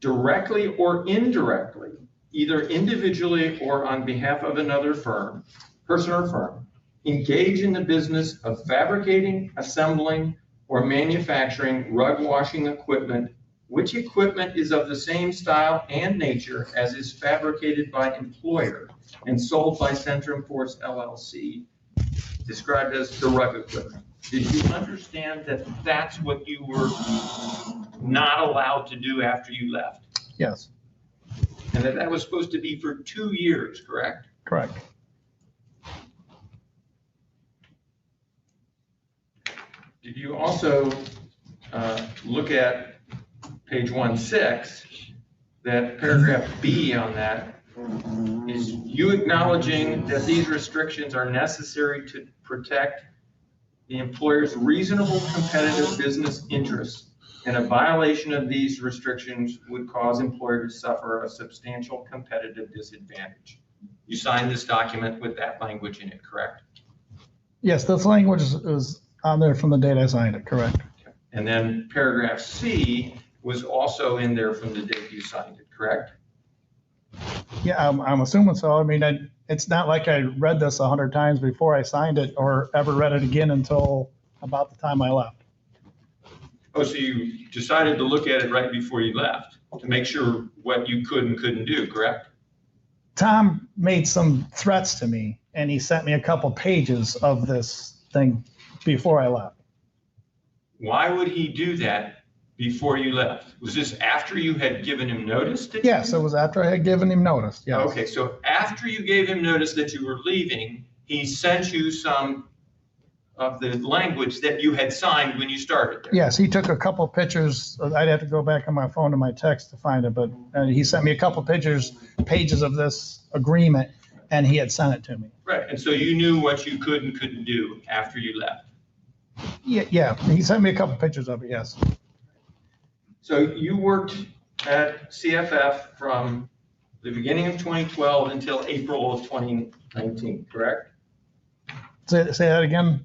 directly or indirectly, either individually or on behalf of another firm, person or firm, engage in the business of fabricating, assembling, or manufacturing rug washing equipment, which equipment is of the same style and nature as is fabricated by employer and sold by Centrum Force LLC, described as the rug equipment. Did you understand that that's what you were not allowed to do after you left? Yes. And that was supposed to be for 2 years, correct? Correct. Did you also look at page 1.6, that paragraph B on that is you acknowledging that these restrictions are necessary to protect the employer's reasonable competitive business interests, and a violation of these restrictions would cause employer to suffer a substantial competitive disadvantage. You signed this document with that language in it, correct? Yes, this language is on there from the date I signed it, correct. And then paragraph C was also in there from the date you signed it, correct? Yeah, I'm assuming so. I mean, it's not like I read this 100 times before I signed it or ever read it again until about the time I left. Oh, so you decided to look at it right before you left to make sure what you could and couldn't do, correct? Tom made some threats to me, and he sent me a couple pages of this thing before I left. Why would he do that before you left? Was this after you had given him notice? Yes, it was after I had given him notice, yes. Okay, so after you gave him notice that you were leaving, he sent you some of the language that you had signed when you started there? Yes, he took a couple pictures. I'd have to go back on my phone to my text to find it, but he sent me a couple pages of this agreement, and he had sent it to me. Right, and so you knew what you could and couldn't do after you left? Yeah, he sent me a couple pictures of it, yes. So you worked at CFF from the beginning of 2012 until April of 2019, correct? Say that again?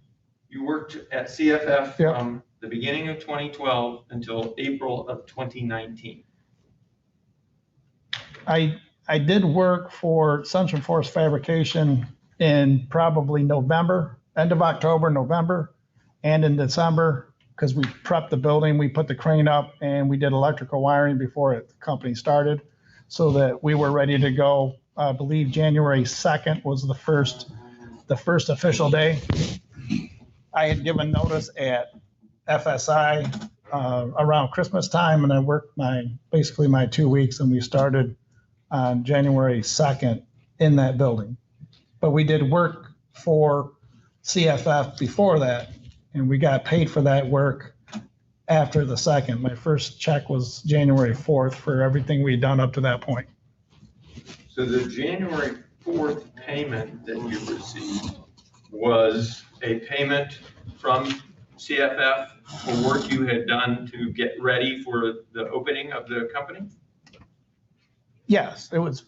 You worked at CFF Yep. from the beginning of 2012 until April of 2019. I did work for Central Force Fabrication in probably November, end of October, November, and in December, because we prepped the building, we put the crane up, and we did electrical wiring before the company started, so that we were ready to go. I believe January 2nd was the first official day. I had given notice at FSI around Christmas time, and I worked basically my 2 weeks, and we started on January 2nd in that building. But we did work for CFF before that, and we got paid for that work after the 2nd. My first check was January 4th for everything we'd done up to that point. So the January 4th payment that you received was a payment from CFF for work you had done to get ready for the opening of the company? Yes, it was,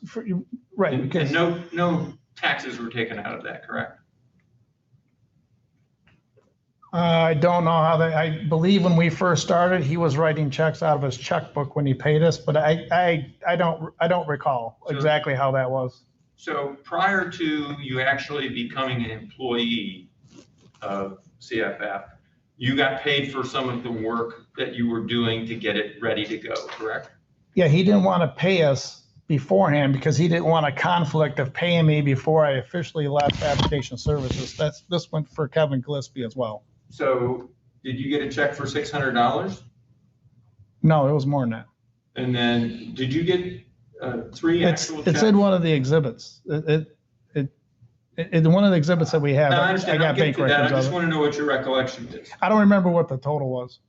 right. And Because no taxes were taken out of that, correct? I don't know how I believe when we first started, he was writing checks out of his checkbook when he paid us, but I don't recall exactly how that was. So prior to you actually becoming an employee of CFF, you got paid for some of the work that you were doing to get it ready to go, correct? Yeah, he didn't want to pay us beforehand because he didn't want a conflict of paying me before I officially left Fabrication Services. This went for Kevin Gillespie as well. So did you get a check for $600? No, it was more than that. And then did you get three actual checks? It's in one of the exhibits. One of the exhibits that we have. No, I understand. got I'll get bank to that. records I of just it. want to know what your recollection is. I don't remember what the total was.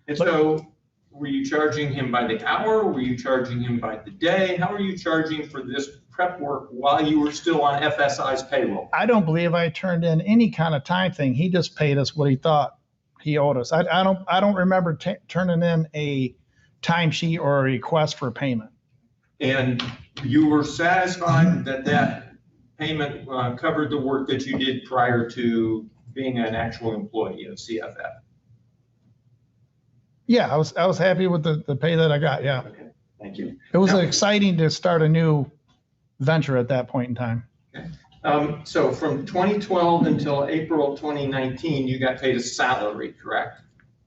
And so were you charging him by the hour? Were you charging him by the day? How were you charging for this prep work while you were still on FSI's payroll? I don't believe I turned in any kind of time thing. He just paid us what he thought he owed us. I don't remember turning in a timesheet or a request for payment. And you were satisfied that that payment covered the work that you did prior to being an actual employee of CFF? Yeah, I was happy with the pay that I got. Yeah. Okay, thank you. It was Now- exciting to start a new venture at that point in time. So from 2012 until April 2019, you got paid a salary, correct?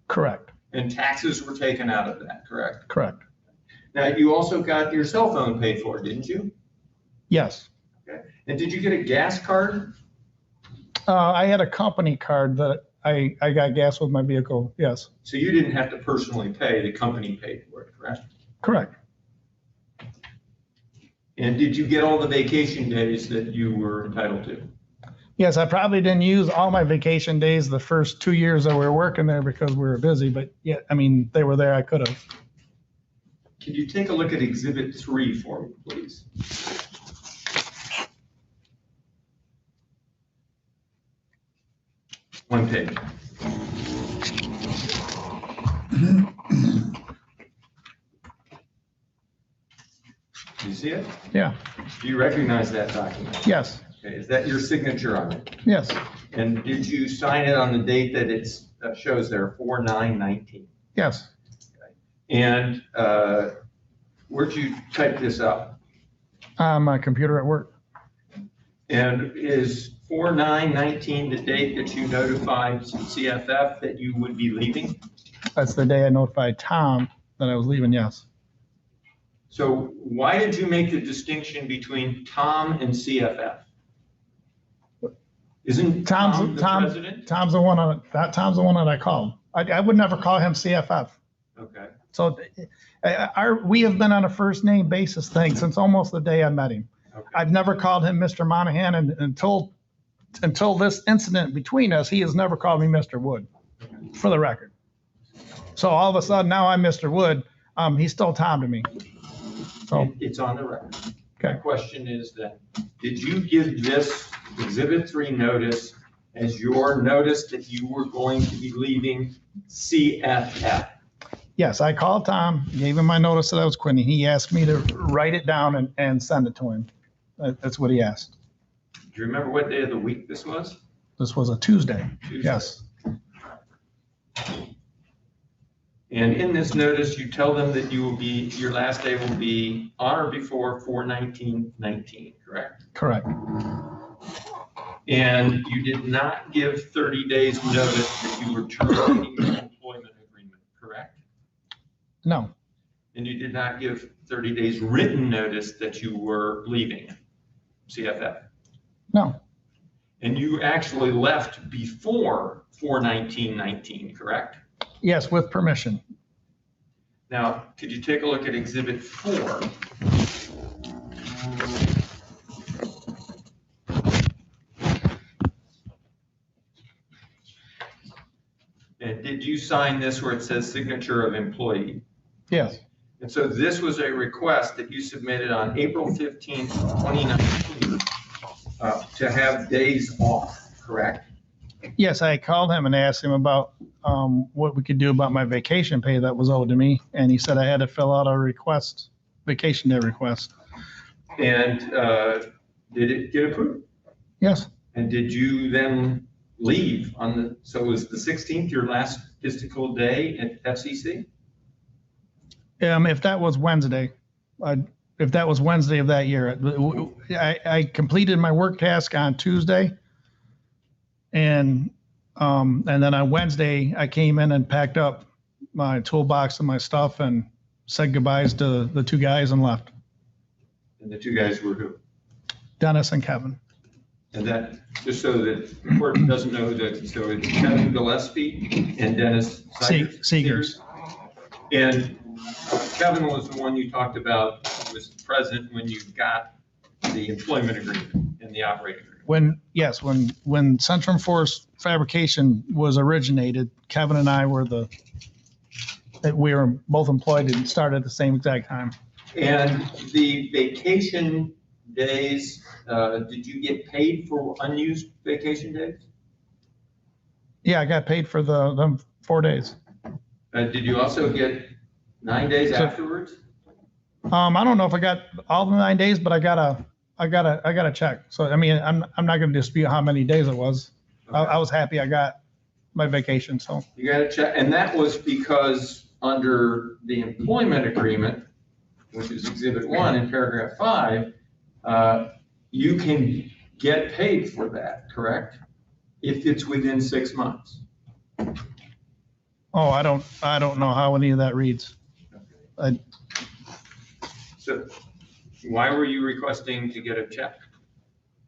Correct. And taxes were taken out of that, correct? Correct. Now, you also got your cell phone paid for, didn't you? Yes. Okay. And did you get a gas card? I had a company card that I got gas with my vehicle. Yes. So you didn't have to personally pay, the company paid for it, correct? Correct. And did you get all the vacation days that you were entitled to? Yes, I probably didn't use all my vacation days the first 2 years that we were working there because we were busy, but yeah, I mean, they were there. I could have. Can you take a look at Exhibit 3 for me, please? One page. Do you see it? Yeah. Do you recognize that document? Yes. Okay, is that your signature on it? Yes. And did you sign it on the date that shows there, 4/9/19? Yes. And where'd you type this up? On my computer at work. And is 4/9/19 the date that you notified CFF that you would be leaving? That's the day I notified Tom that I was leaving. Yes. So why did you make the distinction between Tom and CFF? Isn't Tom the president? Tom's the one that I called. I would never call him CFF. Okay. So we have been on a first name basis thing since almost the day I met him. Okay. I've never called him Mr. Monahan, and until this incident between us, he has never called me Mr. Wood, for the record. So all of a sudden now I'm Mr. Wood. He's still Tom to me. So It's on the record. Okay. My question is then, did you give this Exhibit 3 notice as your notice that you were going to be leaving CFF? yes, I called Tom, gave him my notice that I was quitting. He asked me to write it down and send it to him. That's what he asked. Do you remember what day of the week this was? This was a Tuesday. Tuesday. Yes. And in this notice, you tell them that your last day will be on or before 4/19/19, correct? Correct. And you did not give 30 days notice that you were terminating your employment agreement, correct? No, And you did not give 30 days written notice that you were leaving CFF. no, And you actually left before 4/19/19, correct? yes, with permission. Now, could you take a look at Exhibit 4? And did you sign this where it says signature of employee? Yes, And so this was a request that you submitted on April 15th, 2019, to have days off, correct? yes, I called him and asked him about what we could do about my vacation pay that was owed to me. And he said I had to fill out a request, vacation day request. And did it get approved? Yes, And did you then leave so was the 16th your last physical day at FCC? if that was Wednesday, if that was Wednesday of that year, I completed my work task on Tuesday. And then on Wednesday, I came in and packed up my toolbox and my stuff and said goodbyes to the two guys and left. And the two guys were who? Dennis and Kevin. And that, just so that the court doesn't know that, so it's Kevin Gillespie and Dennis Seegers. And Kevin was the one you talked about, was present when you got the employment agreement and the operating agreement. When Centrum Force Fabrication was originated, Kevin and I were we were both employed and started at the same exact time. And the vacation days, did you get paid for unused vacation days? Yeah, I got paid for them 4 days. Did you also get 9 days afterwards? I don't know if I got all the 9 days, but I got a check. So, I mean, I'm not going to dispute how many days it was. Okay. I was happy I got my vacation, so. You got a check, and that was because under the employment agreement, which is Exhibit 1 in paragraph 5, you can get paid for that, correct? If it's within 6 months. Oh, I don't know how any of that reads. So why were you requesting to get a check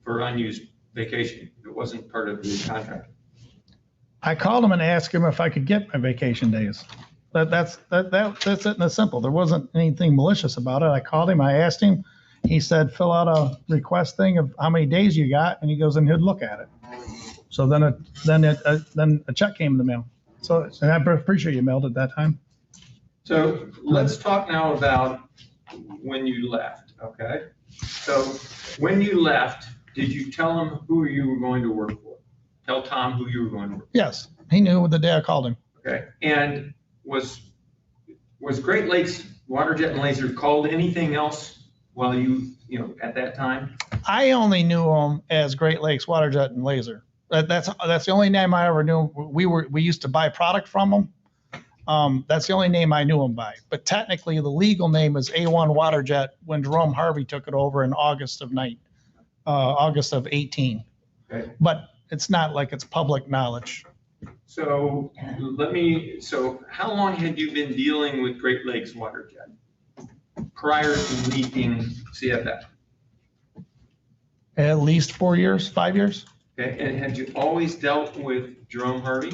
for unused vacation if it wasn't part of the contract? I called him and asked him if I could get my vacation days. That's it in the simple. There wasn't anything malicious about it. I called him, I asked him, he said, fill out a request thing of how many days you got, and he goes, and he'd look at it. So then a check came in the mail. So, and I appreciate you mailed it that time. So let's talk now about when you left, okay? So when you left, did you tell him who you were going to work for? Tell Tom who you were going to work for? Yes, he knew the day I called him. Okay, and was Great Lakes Waterjet and Laser called anything else while you at that time? I only knew him as Great Lakes Waterjet and Laser. That's the only name I ever knew. We used to buy product from them. That's the only name I knew him by. But technically, the legal name is A1 Waterjet when Jerome Harvey took it over in August of 18. Okay. But it's not like it's public knowledge. So how long had you been dealing with Great Lakes Waterjet prior to leaving CFF? At least 4 years, 5 years? Okay, and had you always dealt with Jerome Harvey?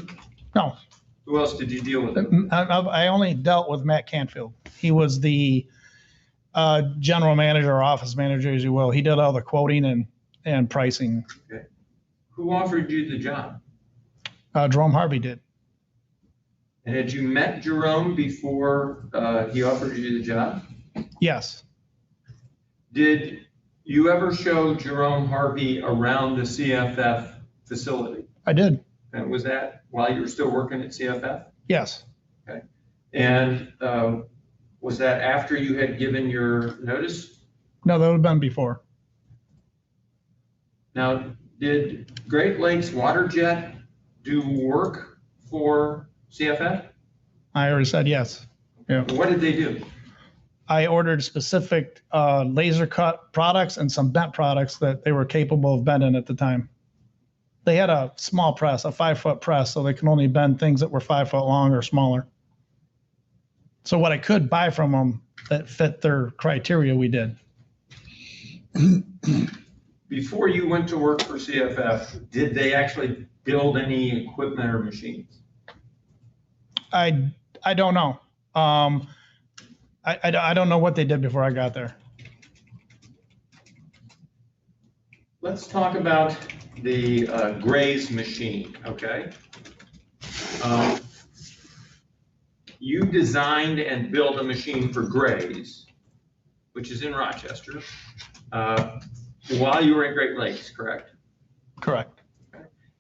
No. Who else did you deal with? I only dealt with Matt Canfield. He was the general manager or office manager, as you will. He did all the quoting and pricing. Okay. Who offered you the job? Jerome Harvey did. And had you met Jerome before he offered you the job? Yes. Did you ever show Jerome Harvey around the CFF facility? I did. And was that while you were still working at CFF? Yes. Okay. And was that after you had given your notice? No, that would have been before. Now, did Great Lakes Waterjet do work for CFF? I already said yes. Yeah. What did they do? I ordered specific laser cut products and some bent products that they were capable of bending at the time. They had a small press, a 5-foot press, so they can only bend things that were 5 foot long or smaller. So what I could buy from them that fit their criteria, we did. Before you went to work for CFF, did they actually build any equipment or machines? I don't know. I don't know what they did before I got there. Let's talk about the Gray's machine, okay? You designed and built a machine for Gray's, which is in Rochester, while you were at Great Lakes, correct? Correct.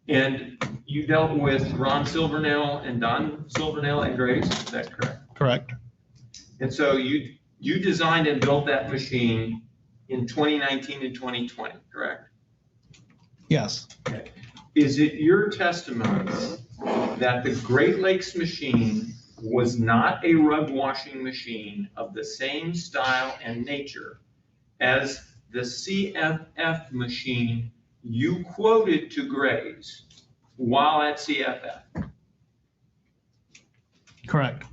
And you dealt with Ron Silvernail and Don Silvernail at Gray's, is that correct? Correct. And so you designed and built that machine in 2019 and 2020, correct? Yes. Okay. Is it your testimony that the Great Lakes machine was not a rug washing machine of the same style and nature as the CFF machine you quoted to Gray's while at CFF? Correct.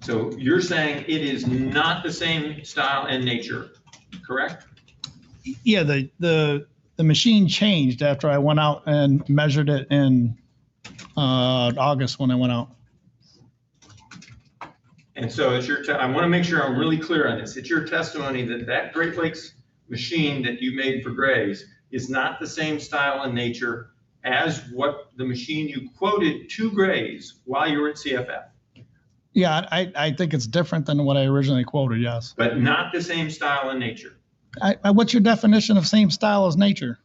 So you're saying it is not the same style and nature, correct? Yeah, the machine changed after I went out and measured it in August when I went out. And so it's I want to make sure I'm really clear on this. It's your testimony that that Great Lakes machine that you made for Gray's is not the same style and nature as what the machine you quoted to Gray's while you were at CFF. Yeah, I think it's different than what I originally quoted, yes. But not the same style and nature. What's your definition of same style as nature?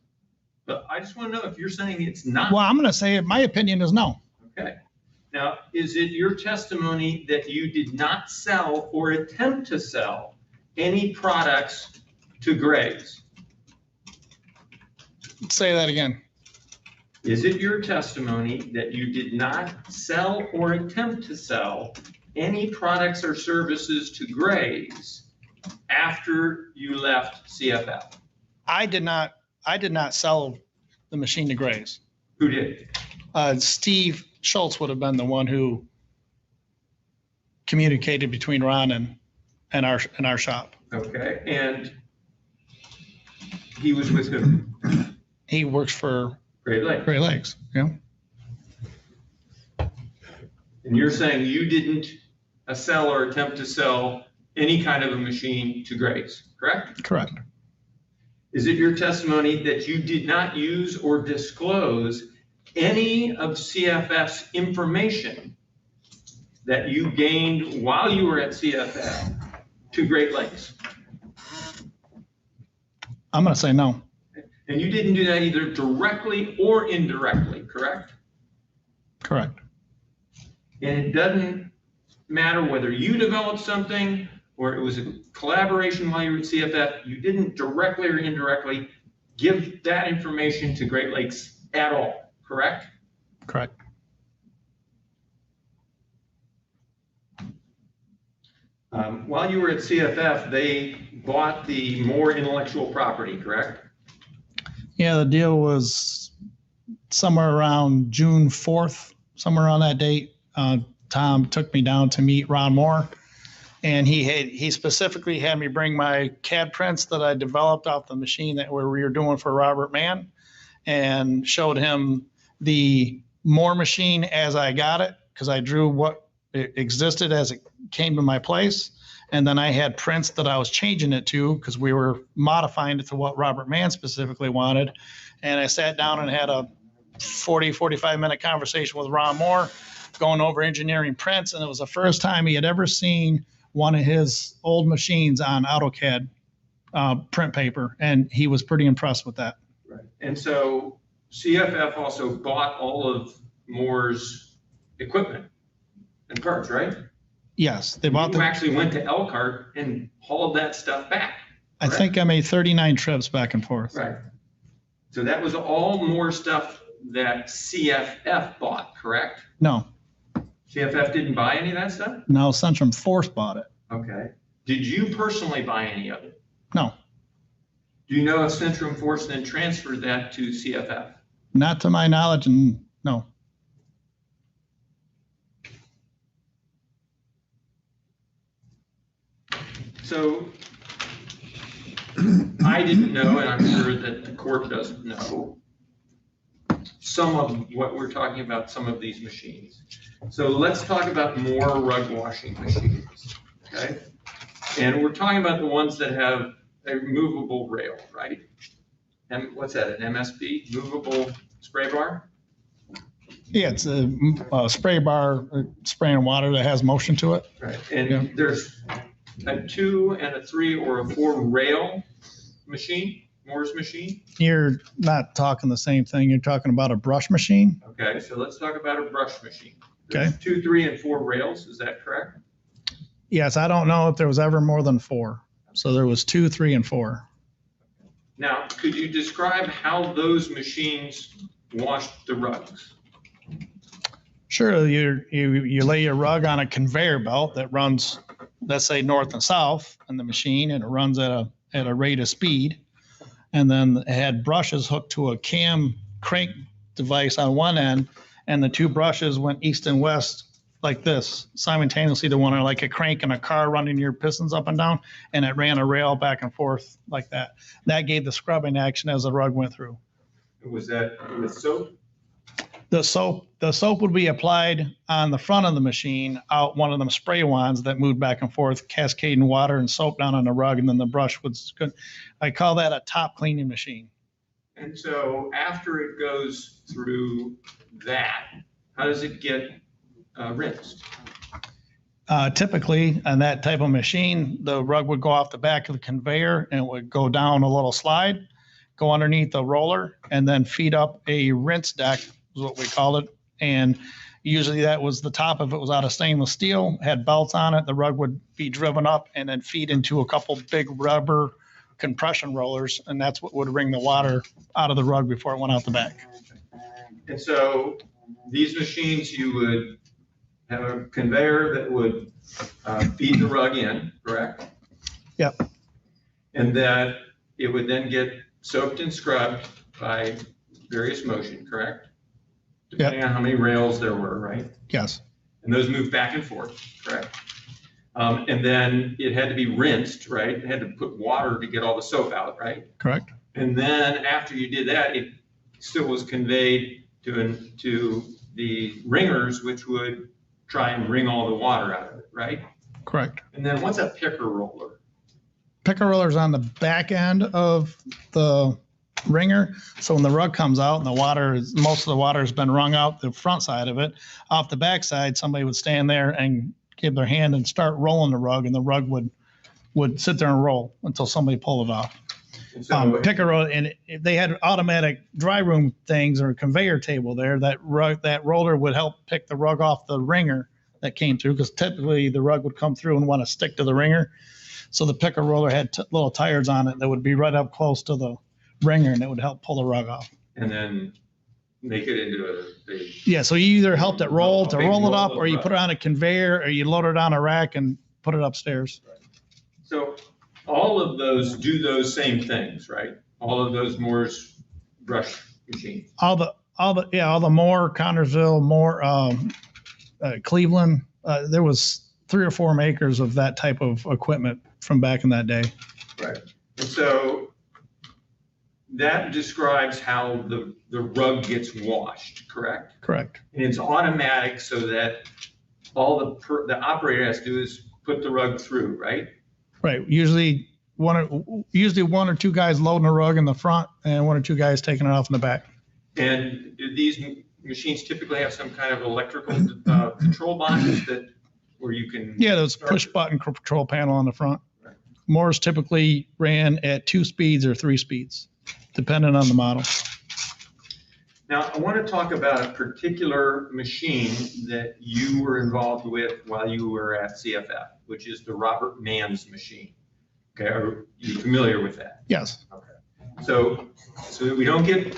But I just want to know if you're saying it's not. Well, I'm going to say my opinion is no. Okay. Now, is it your testimony that you did not sell or attempt to sell any products to Gray's? Say that again. Is it your testimony that you did not sell or attempt to sell any products or services to Gray's after you left CFF? I did not sell the machine to Gray's. Who did? Steve Schultz would have been the one who communicated between Ron and our shop. Okay, and he was with who? He works for Great Lakes. Great Lakes, yeah. And you're saying you didn't sell or attempt to sell any kind of a machine to Gray's, correct? Correct. Is it your testimony that you did not use or disclose any of CFF's information that you gained while you were at CFF to Great Lakes? I'm going to say no. And you didn't do that either directly or indirectly, correct? Correct. And it doesn't matter whether you developed something or it was a collaboration while you were at CFF, you didn't directly or indirectly give that information to Great Lakes at all, correct? Correct. While you were at CFF, they bought the more intellectual property, correct? Yeah, the deal was somewhere around June 4th, somewhere on that date. Tom took me down to meet Ron Moore, and he specifically had me bring my CAD prints that I developed off the machine that we were doing for Robert Mann, and showed him the Moore machine as I got it, because I drew what existed as it came to my place. And then I had prints that I was changing it to because we were modifying it to what Robert Mann specifically wanted. And I sat down and had a 45-minute conversation with Ron Moore going over engineering prints. And it was the first time he had ever seen one of his old machines on AutoCAD print paper. And he was pretty impressed with that. Right. And so CFF also bought all of Moore's equipment and parts, right? Yes, they bought You actually went to Elkhart and hauled that stuff back. I think I made 39 trips back and forth. Right. So that was all more stuff that CFF bought, correct? No, CFF didn't buy any of that stuff? no, Centrum Force bought it. Okay. Did you personally buy any of it? No, Do you know if Centrum Force then transferred that to CFF? not to my knowledge, and no. So I didn't know, and I'm sure that the court doesn't know, some of what we're talking about, some of these machines. So let's talk about more rug washing machines, okay? And we're talking about the ones that have a movable rail, right? And what's that, an MSB, movable spray bar? Yeah, it's a spray bar, spraying water that has motion to it. Right, and Yeah. there's a 2 and a 3 or a 4 rail machine, Moore's machine. You're not talking the same thing. You're talking about a brush machine. Okay, so let's talk about a brush machine. Okay. There's 2, 3, and 4 rails, is that correct? Yes, I don't know if there was ever more than 4. So there was 2, 3, and 4. Now, could you describe how those machines washed the rugs? Sure, you lay your rug on a conveyor belt that runs, let's say, north and south in the machine, and it runs at a rate of speed. And then it had brushes hooked to a cam crank device on one end, and the 2 brushes went east and west like this simultaneously to one another, like a crank in a car running your pistons up and down, and it ran a rail back and forth like that. That gave the scrubbing action as the rug went through. Was that with soap? The soap would be applied on the front of the machine, out one of them spray wands that moved back and forth, cascading water and soap down on the rug, and then the brush was good. I call that a top cleaning machine. And so after it goes through that, how does it get rinsed? Typically, on that type of machine, the rug would go off the back of the conveyor and it would go down a little slide, go underneath the roller, and then feed up a rinse deck, is what we called it. And usually that was the top of it was out of stainless steel, had belts on it. The rug would be driven up and then feed into a couple big rubber compression rollers, and that's what would wring the water out of the rug before it went out the back. And so these machines, you would have a conveyor that would feed the rug in, correct? Yep. And that it would then get soaked and scrubbed by various motion, correct? Depending on how many rails there were, right? Yes. And those move back and forth, correct? And then it had to be rinsed, right? It had to put water to get all the soap out, right? Correct. And then after you did that, it still was conveyed to the wringers, which would try and wring all the water out of it, right? Correct. And then what's a picker roller? Picker roller's on the back end of the wringer. So when the rug comes out and most of the water has been wrung out the front side of it, off the back side, somebody would stand there and give their hand and start rolling the rug, and the rug would sit there and roll until somebody pulled it off. And so, Picker roller, and if they had automatic dry room things or a conveyor table there, that roller would help pick the rug off the wringer that came through, because typically the rug would come through and want to stick to the wringer. So the picker roller had little tires on it that would be right up close to the wringer, and it would help pull the rug off. and then make it into a Yeah, so you either helped it roll to A big roll it up, roll or you up. put it on a conveyor, or you load it on a rack and put it upstairs. So all of those do those same things, right? All of those Moore's brush machines. All the Moore, Connersville, Moore, Cleveland, there was 3 or 4 makers of that type of equipment from back in that day. Right. And so that describes how the rug gets washed, correct? Correct. And it's automatic so that all the operator has to do is put the rug through, right? Right. Usually one or two guys loading a rug in the front and one or two guys taking it off in the back. And do these machines typically have some kind of electrical control box where you can? Yeah, there's a push button control panel on the front. Right. Mowers typically ran at 2 speeds or 3 speeds, depending on the model. Now, I want to talk about a particular machine that you were involved with while you were at CFF, which is the Robert Mann's machine. Okay, are you familiar with that? Yes. Okay. So that we don't get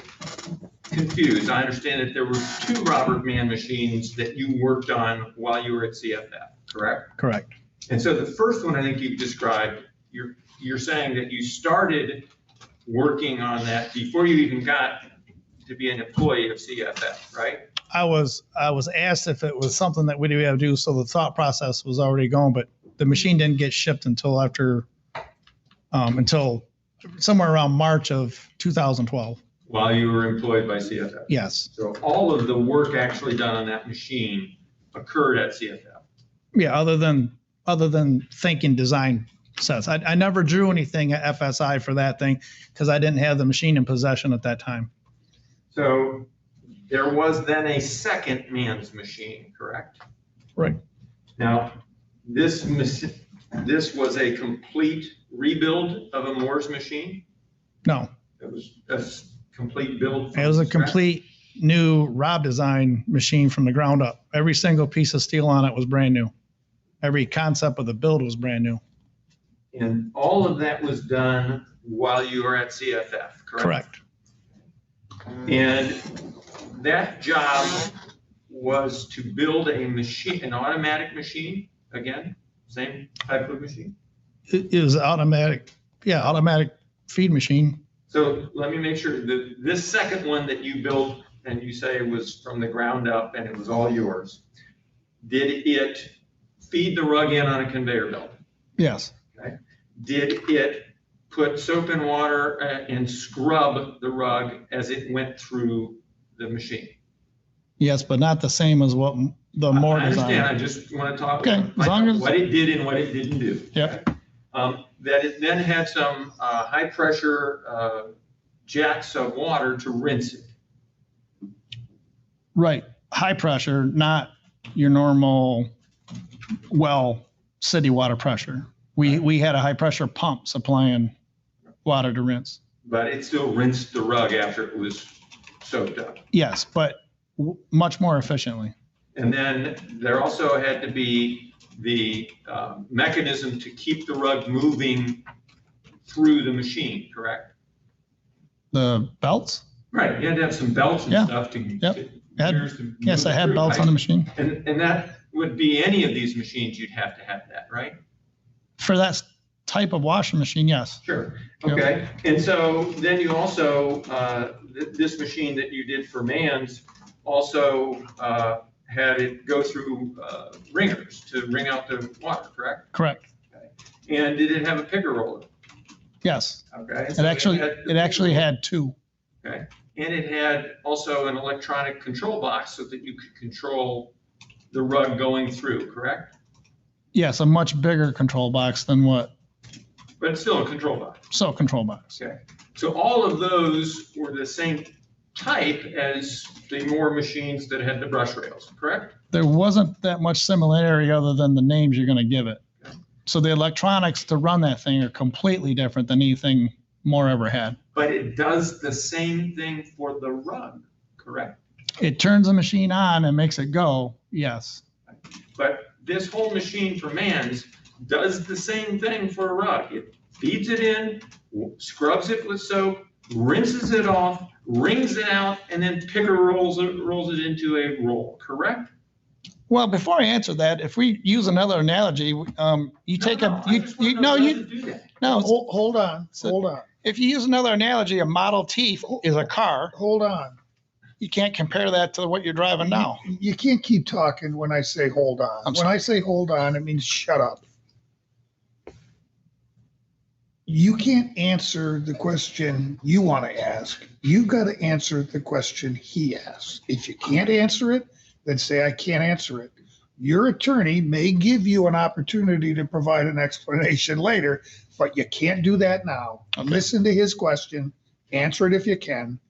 confused, I understand that there were 2 Robert Mann machines that you worked on while you were at CFF, correct? Correct. And so the first one I think you've described, you're saying that you started working on that before you even got to be an employee of CFF, right? I was asked if it was something that we would have to do, so the thought process was already going, but the machine didn't get shipped until somewhere around March of 2012. While you were employed by CFF? Yes. So all of the work actually done on that machine occurred at CFF? Yeah, other than thinking design sets. I never drew anything at FSI for that thing because I didn't have the machine in possession at that time. So there was then a second Mann's machine, correct? Right. Now, this was a complete rebuild of a Moore's machine? No. It was a complete build? It was a scratch? complete new Rob design machine from the ground up. Every single piece of steel on it was brand new. Every concept of the build was brand new. And all of that was done while you were at CFF, correct? Correct. And that job was to build a machine, an automatic machine, again, same type of machine? It was automatic feed machine. So let me make sure, this second one that you built and you say was from the ground up and it was all yours, did it feed the rug in on a conveyor belt? Yes. Okay. Did it put soap and water and scrub the rug as it went through the machine? Yes, but not the same as what the more I understand. design. I just want to talk Okay, as long as- what it did and what it didn't do. Yep. That it then had some high pressure jets of water to rinse it. Right. High pressure, not your normal city water pressure. We had a high pressure pump supplying water to rinse. But it still rinsed the rug after it was soaked up. Yes, but much more efficiently. And then there also had to be the mechanism to keep the rug moving through the machine, correct? The belts? Right, you had to have some belts and Yeah. stuff to. Yep. gears to Yes, move I had through, belts right? on the machine. And that would be any of these machines, you'd have to have that, right? For that type of washing machine, yes. Sure, Yep. okay. And so then you also, this machine that you did for Mann's also had it go through wringers to wring out the water, correct? Correct. And did it have a picker roller? Yes. Okay. It actually had 2. Okay. And it had also an electronic control box so that you could control the rug going through, correct? Yes, a much bigger control box than what. But it's still a control box. So control box. Okay. So all of those were the same type as the Moore machines that had the brush rails, correct? There wasn't that much similarity other than the names you're going to give it. So the electronics to run that thing are completely different than anything Moore ever had. But it does the same thing for the rug, correct? It turns the machine on and makes it go, yes. But this whole machine for Mann's does the same thing for a rug. It feeds it in, scrubs it with soap, rinses it off, wrings it out, and then picker rolls it into a roll, correct? Well, before I answer that, if we use another analogy, you take No, I just wanna know how to do that. Hold on. If you use another analogy, a Model T is a car. Hold on. You can't compare that to what you're driving now. You can't keep talking when I say hold on. I'm When I say hold on, it means shut up. you can't answer the question you want to ask. You got to answer the question he asks. If you can't answer it, then say, I can't answer it. Your attorney may give you an opportunity to provide an explanation later, but you can't do that now. Listen to his question, answer it if you can.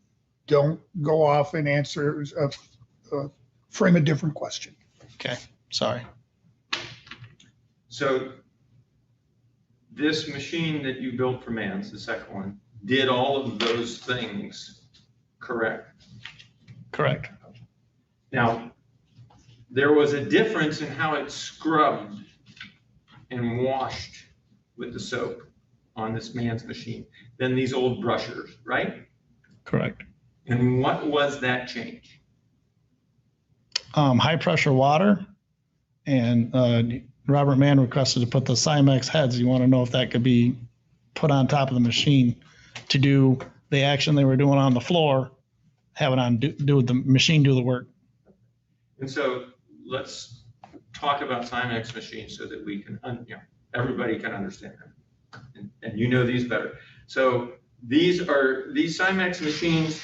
Don't go off and answer, frame a different question. Okay, sorry. So this machine that you built for Mans, the second one, did all of those things, correct? Correct. Now, there was a difference in how it scrubbed and washed with the soap on this Mans machine than these old brushers, right? Correct. And what was that change? High pressure water, and Robert Mann requested to put the Cymex heads. You want to know if that could be put on top of the machine to do the action they were doing on the floor, have it on do the machine do the work. And so let's talk about Cymex machines so that we can, everybody can understand them. And you know these better. So these Cymex machines,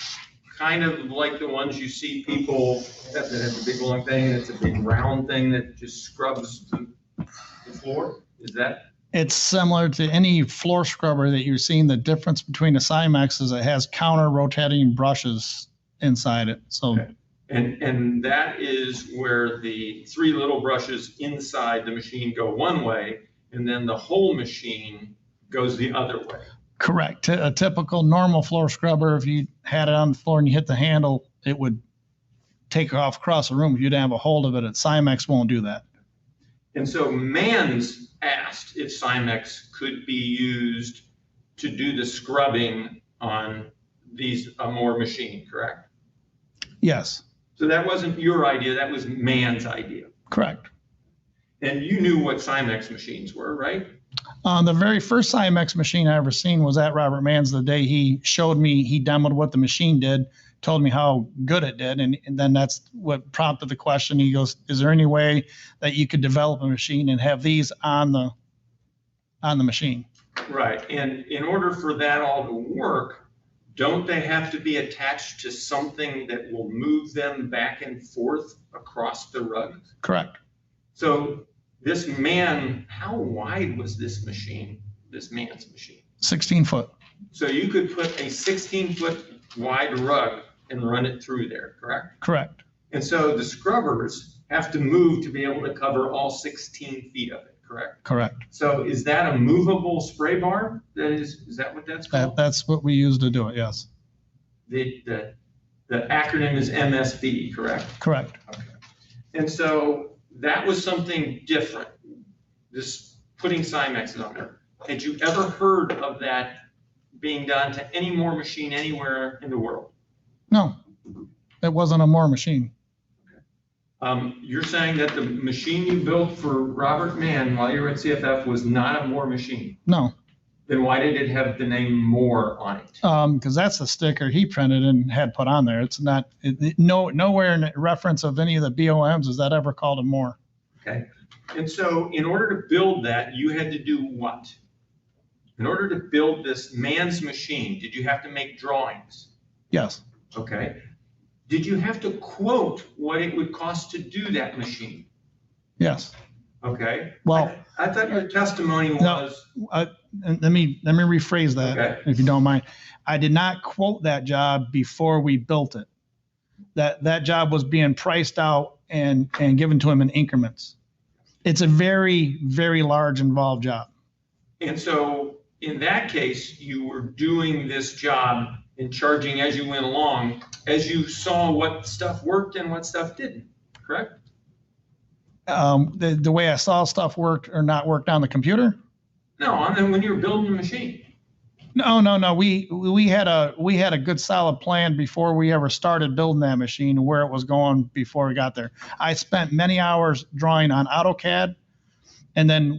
kind of like the ones you see people that have a big long thing, and it's a big round thing that just scrubs the floor. Is that? It's similar to any floor scrubber that you're seeing. The difference between the Cymex is it has counter rotating brushes inside it. So. Okay. And that is where the 3 little brushes inside the machine go one way, and then the whole machine goes the other way. Correct. A typical normal floor scrubber, if you had it on the floor and you hit the handle, it would take off across the room if you didn't have a hold of it. Cymex won't do that. And so Mans asked if Cymex could be used to do the scrubbing on these Amore machine, correct? Yes. So that wasn't your idea, that was Mans' idea. Correct. And you knew what Cymex machines were, right? The very first Cymex machine I ever seen was at Robert Mann's the day he showed me, he demoed what the machine did, told me how good it did. And then that's what prompted the question. He goes, is there any way that you could develop a machine and have these on the machine? Right. And in order for that all to work, don't they have to be attached to something that will move them back and forth across the rug? Correct. So this how wide was this machine, this Mans machine? 16 foot. So you could put a 16-foot wide rug and run it through there, correct? Correct. And so the scrubbers have to move to be able to cover all 16 feet of it, correct? Correct. So is that a movable spray bar? Is that what that's called? That's what we use to do it, yes. The acronym is MSB, correct? Correct. Okay. And so that was something different, this putting Cymexes on there. Had you ever heard of that being done to any more machine anywhere in the world? No, it wasn't a Moore machine. You're saying that the machine you built for Robert Mann while you were at CFF was not a Moore machine? No. Then why did it have the name Moore on it? Because that's the sticker he printed and had put on there. It's not, nowhere in reference of any of the BOMs is that ever called a Moore. Okay. And so in order to build that, you had to do what? In order to build this Mann's machine, did you have to make drawings? Yes. Okay. Did you have to quote what it would cost to do that machine? Yes. Okay. Well, I thought your testimony was. Let me rephrase that, Okay. if you don't mind. I did not quote that job before we built it. That job was being priced out and given to him in increments. It's a very, very large involved job. And so in that case, you were doing this job and charging as you went along, as you saw what stuff worked and what stuff didn't, correct? The way I saw stuff worked or not worked on the computer? No, I mean when you were building the machine. No. We had a good solid plan before we ever started building that machine, where it was going before we got there. I spent many hours drawing on AutoCAD, and then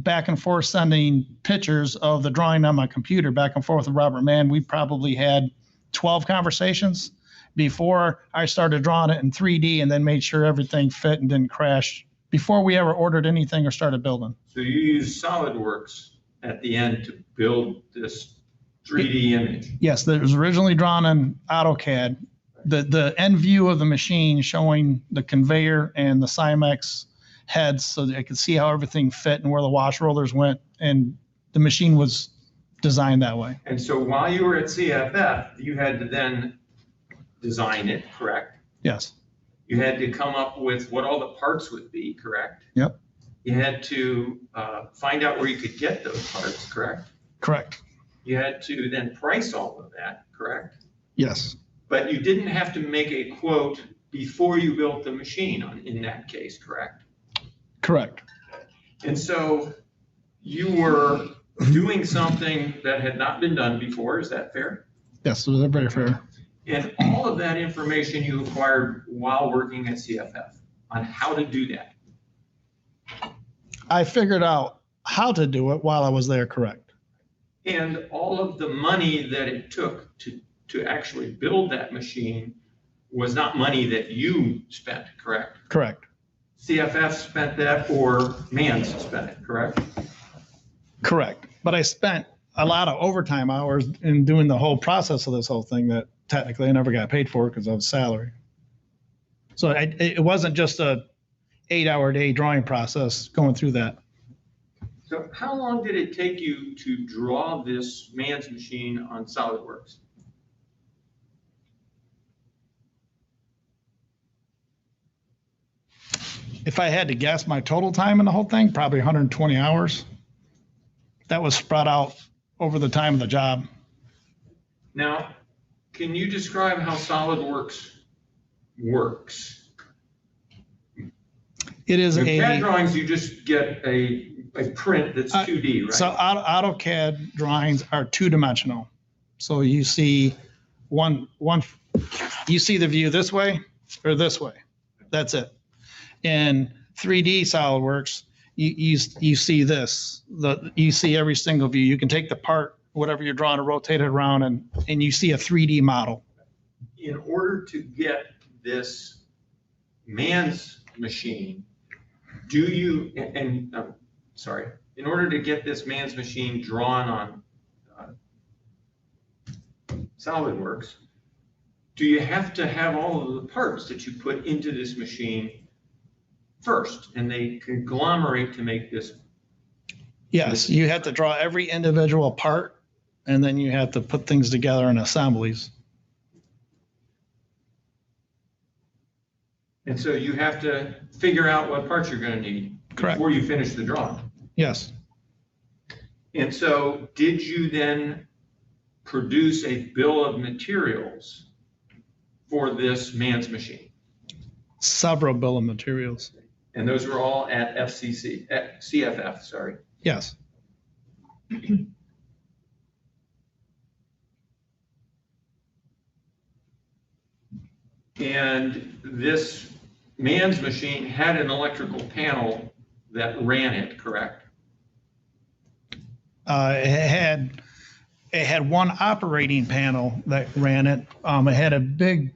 back and forth sending pictures of the drawing on my computer back and forth with Robert Mann. We probably had 12 conversations before I started drawing it in 3D and then made sure everything fit and didn't crash before we ever ordered anything or started building. So you use SolidWorks at the end to build this 3D image? Yes, that was originally drawn in AutoCAD. The end view of the machine showing the conveyor and the Cymex heads so that I could see how everything fit and where the wash rollers went. And the machine was designed that way. And so while you were at CFF, you had to then design it, correct? Yes. You had to come up with what all the parts would be, correct? Yep. You had to find out where you could get those parts, correct? Correct. You had to then price all of that, correct? Yes. But you didn't have to make a quote before you built the machine in that case, correct? Correct. And so you were doing something that had not been done before, is that fair? Yes, so they're very fair. And all of that information you acquired while working at CFF on how to do that. I figured out how to do it while I was there, correct. And all of the money that it took to actually build that machine was not money that you spent, correct? Correct. CFF spent that or MANS spent it, correct? Correct. But I spent a lot of overtime hours in doing the whole process of this whole thing that technically I never got paid for because I was salary. So it wasn't just a 8-hour day drawing process going through that. So how long did it take you to draw this MANS machine on SolidWorks? If I had to guess my total time in the whole thing, probably 120 hours. That was spread out over the time of the job. Now, can you describe how SolidWorks works? It is In CAD a, drawings, you just get a print that's 2D, right? so AutoCAD drawings are two-dimensional. So you see you see the view this way or this way. That's it. In 3D SolidWorks, you see this. You see every single view. You can take the part, whatever you're drawing, and rotate it around, and you see a 3D model. In order to get this MANS machine, in order to get this MANS machine drawn on SolidWorks, do you have to have all of the parts that you put into this machine first, and they conglomerate to make this? Yes, you have to draw every individual part, and then you have to put things together in assemblies. And so you have to figure out what parts you're going to need Correct. before you finish the drawing. Yes. And so did you then produce a bill of materials for this MANS machine? Several bill of materials. And those were all at CFF, sorry. Yes. And this MANS machine had an electrical panel that ran it, correct? It had one operating panel that ran it. It had a big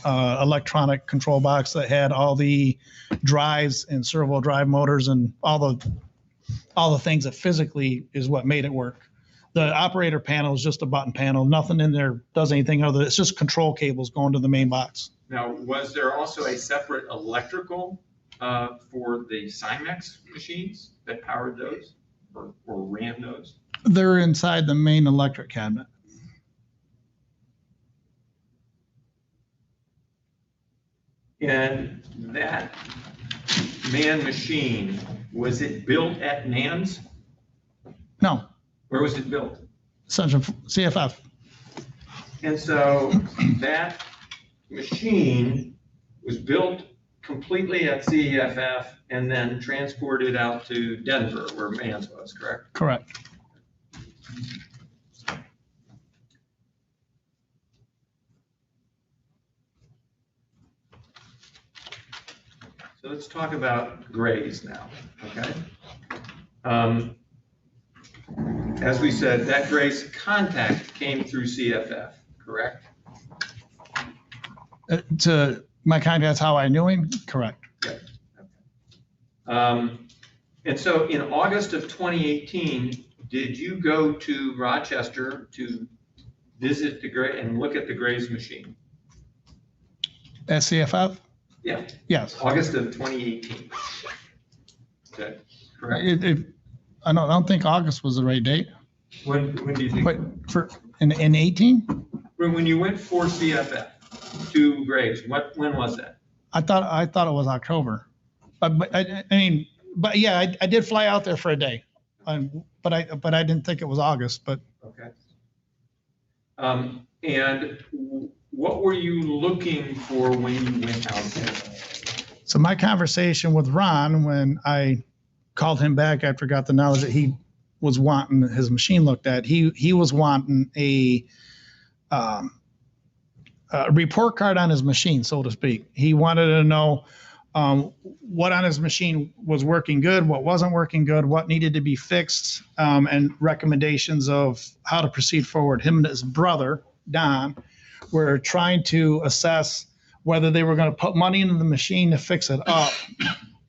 electronic control box that had all the drives and servo drive motors and all the things that physically is what made it work. The operator panel is just a button panel. Nothing in there does anything other. It's just control cables going to the main box. Now, was there also a separate electrical for the Cymex machines that powered those or ran those? They're inside the main electric cabinet. And that MAN machine, was it built at MANS? No, Where was it built? Central CFF. And so that machine was built completely at CFF and then transported out to Denver where MANS was, correct? Correct. So let's talk about grays now, okay? As we said, that grace contact came through CFF, correct? To my contacts, how I knew him? Correct. And so in August of 2018, did you go to Rochester to visit the Gray and look at the Gray's machine? At CFF? Yeah, Yes. August of 2018. Okay, correct. I don't think August was the right date, When do you think? but in 18, When you went for CFF to Graves, when was that? I thought it was October. But I mean, but yeah, I did fly out there for a day. But I didn't think it was August, but Okay. And what were you looking for when you went out there? so my conversation with Ron, when I called him back after I got the knowledge that he was wanting his machine looked at, he was wanting a report card on his machine, so to speak. He wanted to know what on his machine was working good, what wasn't working good, what needed to be fixed, and recommendations of how to proceed forward. Him and his brother, Don, were trying to assess whether they were going to put money into the machine to fix it up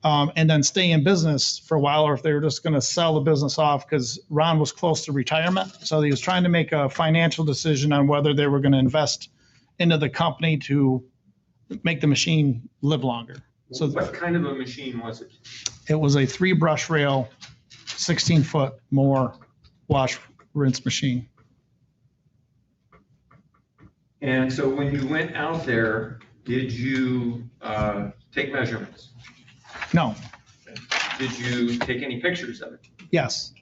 and then stay in business for a while, or if they were just going to sell the business off, because Ron was close to retirement. So he was trying to make a financial decision on whether they were going to invest into the company to make the machine live longer. So what kind of a machine was it? it was a 3-brush rail, 16-foot more wash rinse machine. And so when you went out there, did you take measurements? No, Did you take any pictures of it? yes,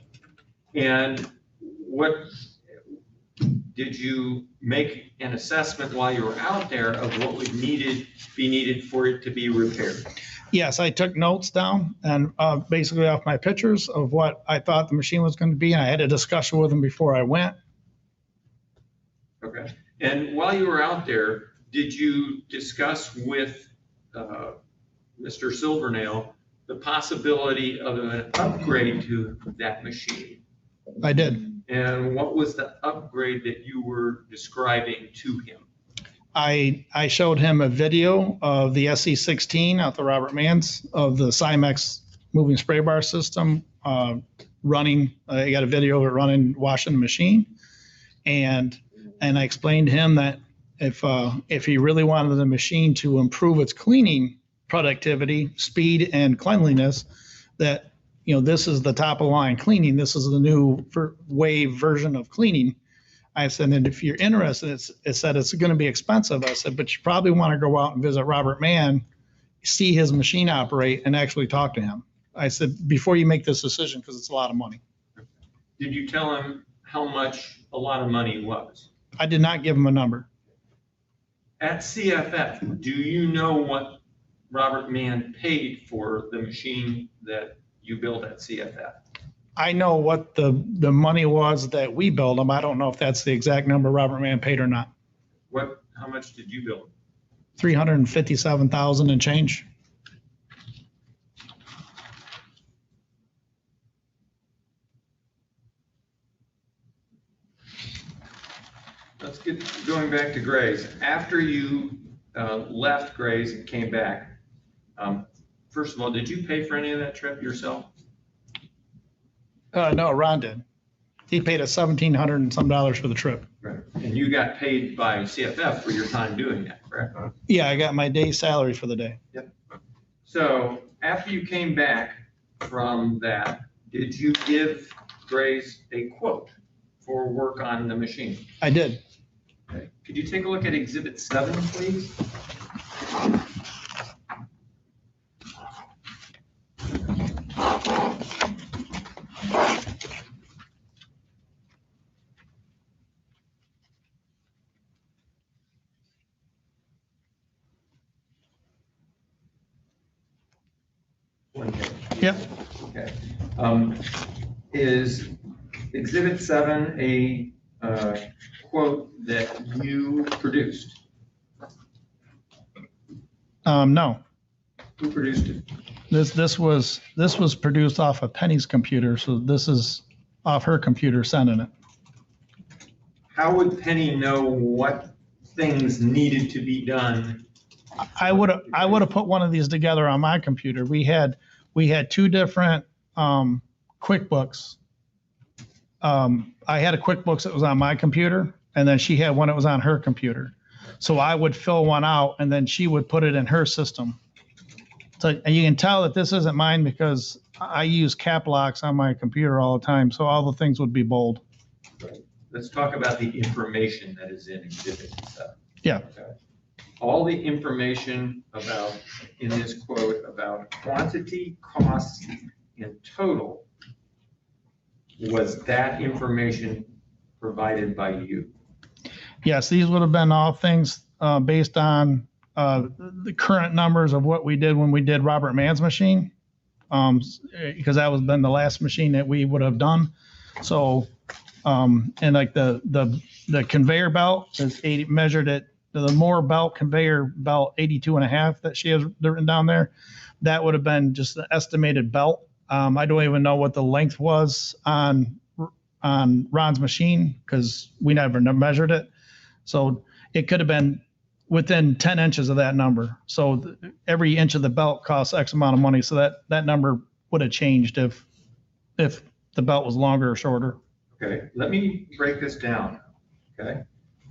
And what, did you make an assessment while you were out there of what would be needed for it to be repaired? yes, I took notes down and basically off my pictures of what I thought the machine was going to be. And I had a discussion with him before I went. Okay. And while you were out there, did you discuss with Mr. Silvernail the possibility of an upgrade to that machine? I did. And what was the upgrade that you were describing to him? I showed him a video of the SE16 out the Robert Mann's of the Cymex moving spray bar system running. I got a video of it running, washing the machine. And I explained to him that if he really wanted the machine to improve its cleaning productivity, speed, and cleanliness, that, this is the top of the line cleaning. This is the new wave version of cleaning. I said, and if you're interested, it said it's going to be expensive. I said, but you probably want to go out and visit Robert Mann, see his machine operate, and actually talk to him. I said, before you make this decision, because it's a lot of money. Did you tell him how much a lot of money was? I did not give him a number. At CFF, do you know what Robert Mann paid for the machine that you built at CFF? I know what the money was that we billed him. I don't know if that's the exact number Robert Mann paid or not. How much did you bill? $357,000 and change. Let's get going back to Gray's. After you left Gray's and came back, first of all, did you pay for any of that trip yourself? No, Ron did. He paid us $1,700 and some dollars for the trip. Right. And you got paid by CFF for your time doing that, correct? Yeah, I got my day's salary for the day. Yep. So after you came back from that, did you give Gray's a quote for work on the machine? I did. Okay. Could you take a look at Exhibit 7, please? Yep. Okay. Is Exhibit 7 a quote that you produced? No. Who produced it? This was produced off of Penny's computer, so this is off her computer sending it. How would Penny know what things needed to be done? I would have put one of these together on my computer. We had 2 different QuickBooks I had a QuickBooks that was on my computer, and then she had one that was on her computer. So I would fill one out, and then she would put it in her system. So and you can tell that this isn't mine because I use cap locks on my computer all the time, so all the things would be bold. Let's talk about the information that is in exhibit and stuff. Yeah. Okay. All the information about, in this quote, about quantity, cost, and total, was that information provided by you? Yes, these would have been all things based on the current numbers of what we did when we did Robert Mann's machine, because that was been the last machine that we would have done. So, and like the conveyor belt is 80, measured at the Moore belt conveyor belt 82.5 that she has written down there. That would have been just the estimated belt. I don't even know what the length was on Ron's machine because we never measured it. So it could have been within 10 inches of that number. So every inch of the belt costs X amount of money. So that number would have changed if the belt was longer or shorter. Okay, let me break this down. Okay,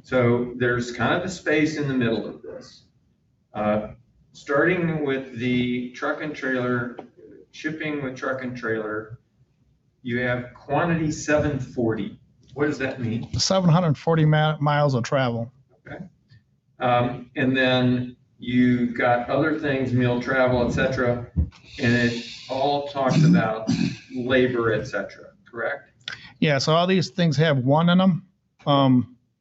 so there's kind of a space in the middle of this. Starting with the truck and trailer, shipping with truck and trailer, you have quantity 740. What does that mean? 740 miles of travel. Okay. And then you got other things, meal travel, etc. And it all talks about labor, etc. Correct? Yeah, so all these things have one in them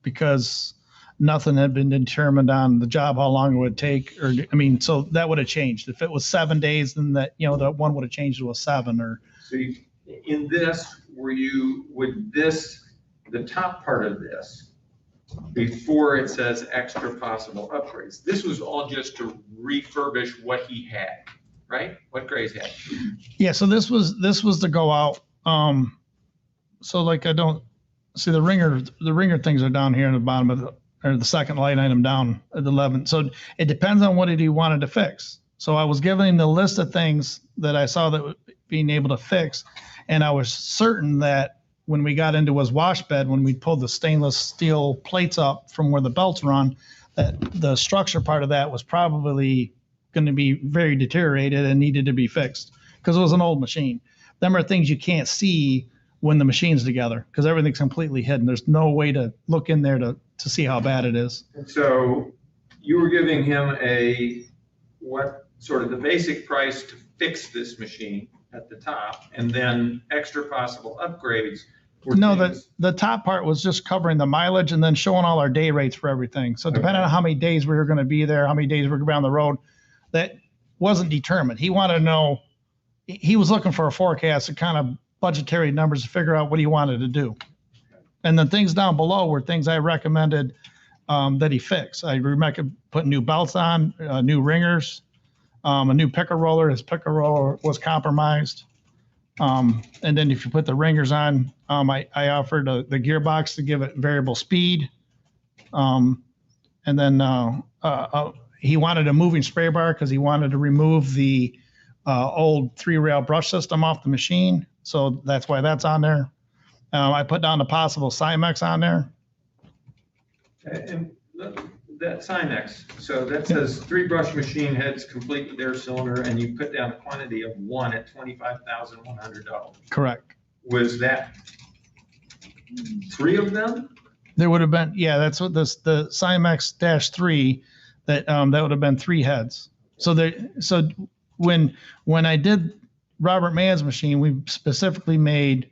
because nothing had been determined on the job, how long it would take, or I mean, so that would have changed. If it was 7 days, then that one would have changed to a 7 or. So in this, would the top part of this, before it says extra possible upgrades, this was all just to refurbish what he had, right? What Gray's had. Yeah, so this was to go out. So like I don't see the ringer things are down here in the bottom of the second line item down at 11. So it depends on what he wanted to fix. So I was giving him the list of things that I saw that being able to fix, and I was certain that when we got into his wash bed, when we pulled the stainless steel plates up from where the belts run, that the structure part of that was probably going to be very deteriorated and needed to be fixed because it was an old machine. Them are things you can't see when the machine's together because everything's completely hidden. There's no way to look in there to see how bad it is. So you were giving him what sort of the basic price to fix this machine at the top, and then extra possible upgrades. No, the top part was just covering the mileage and then showing all our day rates for everything. So depending on how many days we were going to be there, how many days we were going to be on the road, that wasn't determined. He wanted to know, he was looking for a forecast and kind of budgetary numbers to figure out what he wanted to do. And the things down below were things I recommended that he fix. I recommended putting new belts on, new ringers, a new picker roller. His picker roller was compromised. And then if you put the ringers on, I offered the gearbox to give it variable speed. And then he wanted a moving spray bar because he wanted to remove the old 3-rail brush system off the machine. So that's why that's on there. I put down the possible Cymex on there. And that Cymex, so that says 3 brush machine heads complete with their cylinder, and you put down a quantity of 1 at $25,100. Correct. Was that 3 of them? There would have been, yeah, that's what the Cymex-3, that would have been 3 heads. So when I did Robert Mann's machine, we specifically made,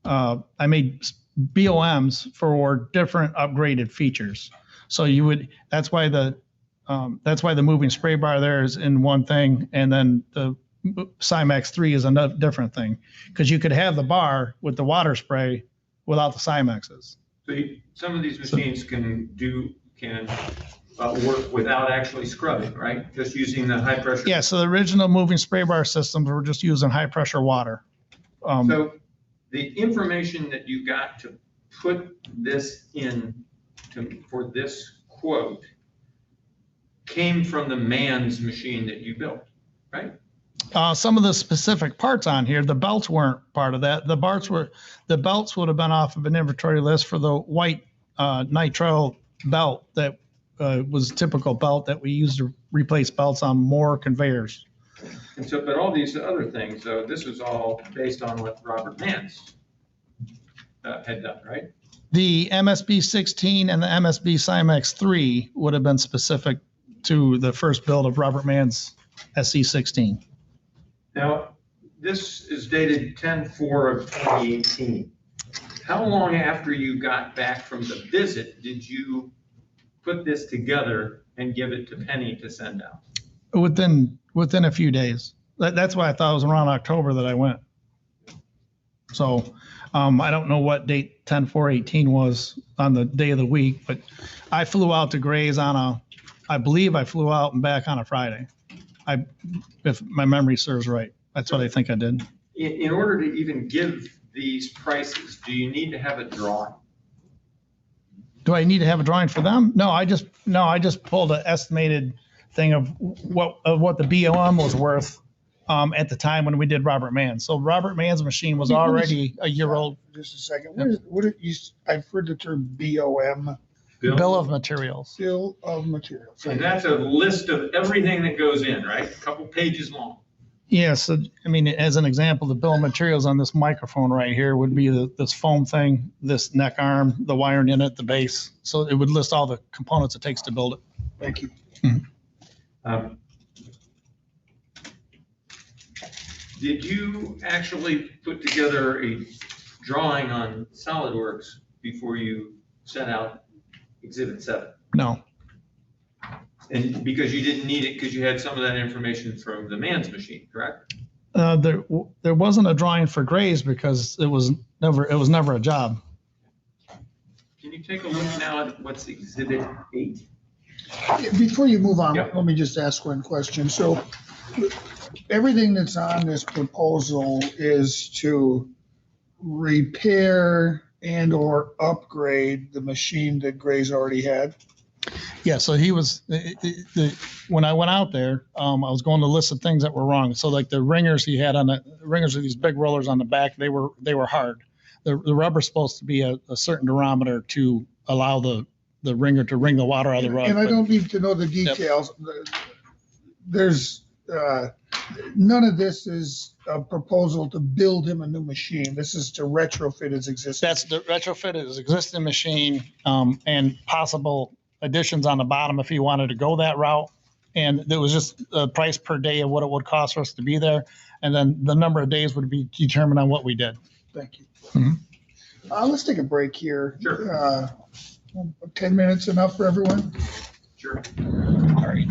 I made BOMs for different upgraded features. So that's why the moving spray bar there is in one thing, and then the Cymex 3 is another different thing, because you could have the bar with the water spray without the Cymexes. So some of these machines can work without actually scrubbing, right? Just using the high pressure. Yeah. So the original moving spray bar systems were just using high pressure water. So the information that you got to put this in for this quote came from the Mann's machine that you built, right? Some of the specific parts on here, the belts weren't part of that. The belts would have been off of an inventory list for the white nitrile belt that was typical belt that we used to replace belts on more conveyors. And so, but all these other things, so this was all based on what Robert Mans had done, right? The MSB 16 and the MSB Cymex 3 would have been specific to the first build of Robert Mann's SC 16. Now, this is dated 10/4 of 2018. How long after you got back from the visit did you put this together and give it to Penny to send out? Within a few days. That's why I thought it was around October that I went. So I don't know what date 10/4/18 was on the day of the week, but I flew out to Gray's I believe I flew out and back on a Friday. If my memory serves right, that's what I think I did. In order to even give these prices, do you need to have a drawing? Do I need to have a drawing for them? No, I just pulled an estimated thing of what the BOM was worth at the time when we did Robert Mann's. So Robert Mann's machine was already a year old. Just a second. I've heard the term BOM. Bill of materials. Bill of materials. And that's a list of everything that goes in, right? A couple pages long. Yeah, so I mean, as an example, the bill of materials on this microphone right here would be this foam thing, this neck arm, the wiring in it, the base. So it would list all the components it takes to build it. Thank you. Did you actually put together a drawing on SolidWorks before you sent out Exhibit 7? No. And because you didn't need it because you had some of that information from the Mann's machine, correct? There wasn't a drawing for Gray's because it was never a job. Can you take a look now at what's Exhibit 8? Before you move on, Yep. let me just ask one question. So everything that's on this proposal is to repair and or upgrade the machine that Gray's already had? Yeah, so he was, when I went out there, I was going to list of things that were wrong. So like the ringers he had the ringers are these big rollers on the back, they were hard. The rubber's supposed to be a certain durometer to allow the ringer to wring the water out of the rug. And I don't need to know the details. There's, none of this is a proposal to build him a new machine. This is to retrofit his existing. That's the retrofit his existing machine, and possible additions on the bottom if he wanted to go that route. And there was just a price per day of what it would cost for us to be there. And then the number of days would be determined on what we did. Thank you. Mhm. Let's take a break here. Sure. 10 minutes enough for everyone? Sure. All right.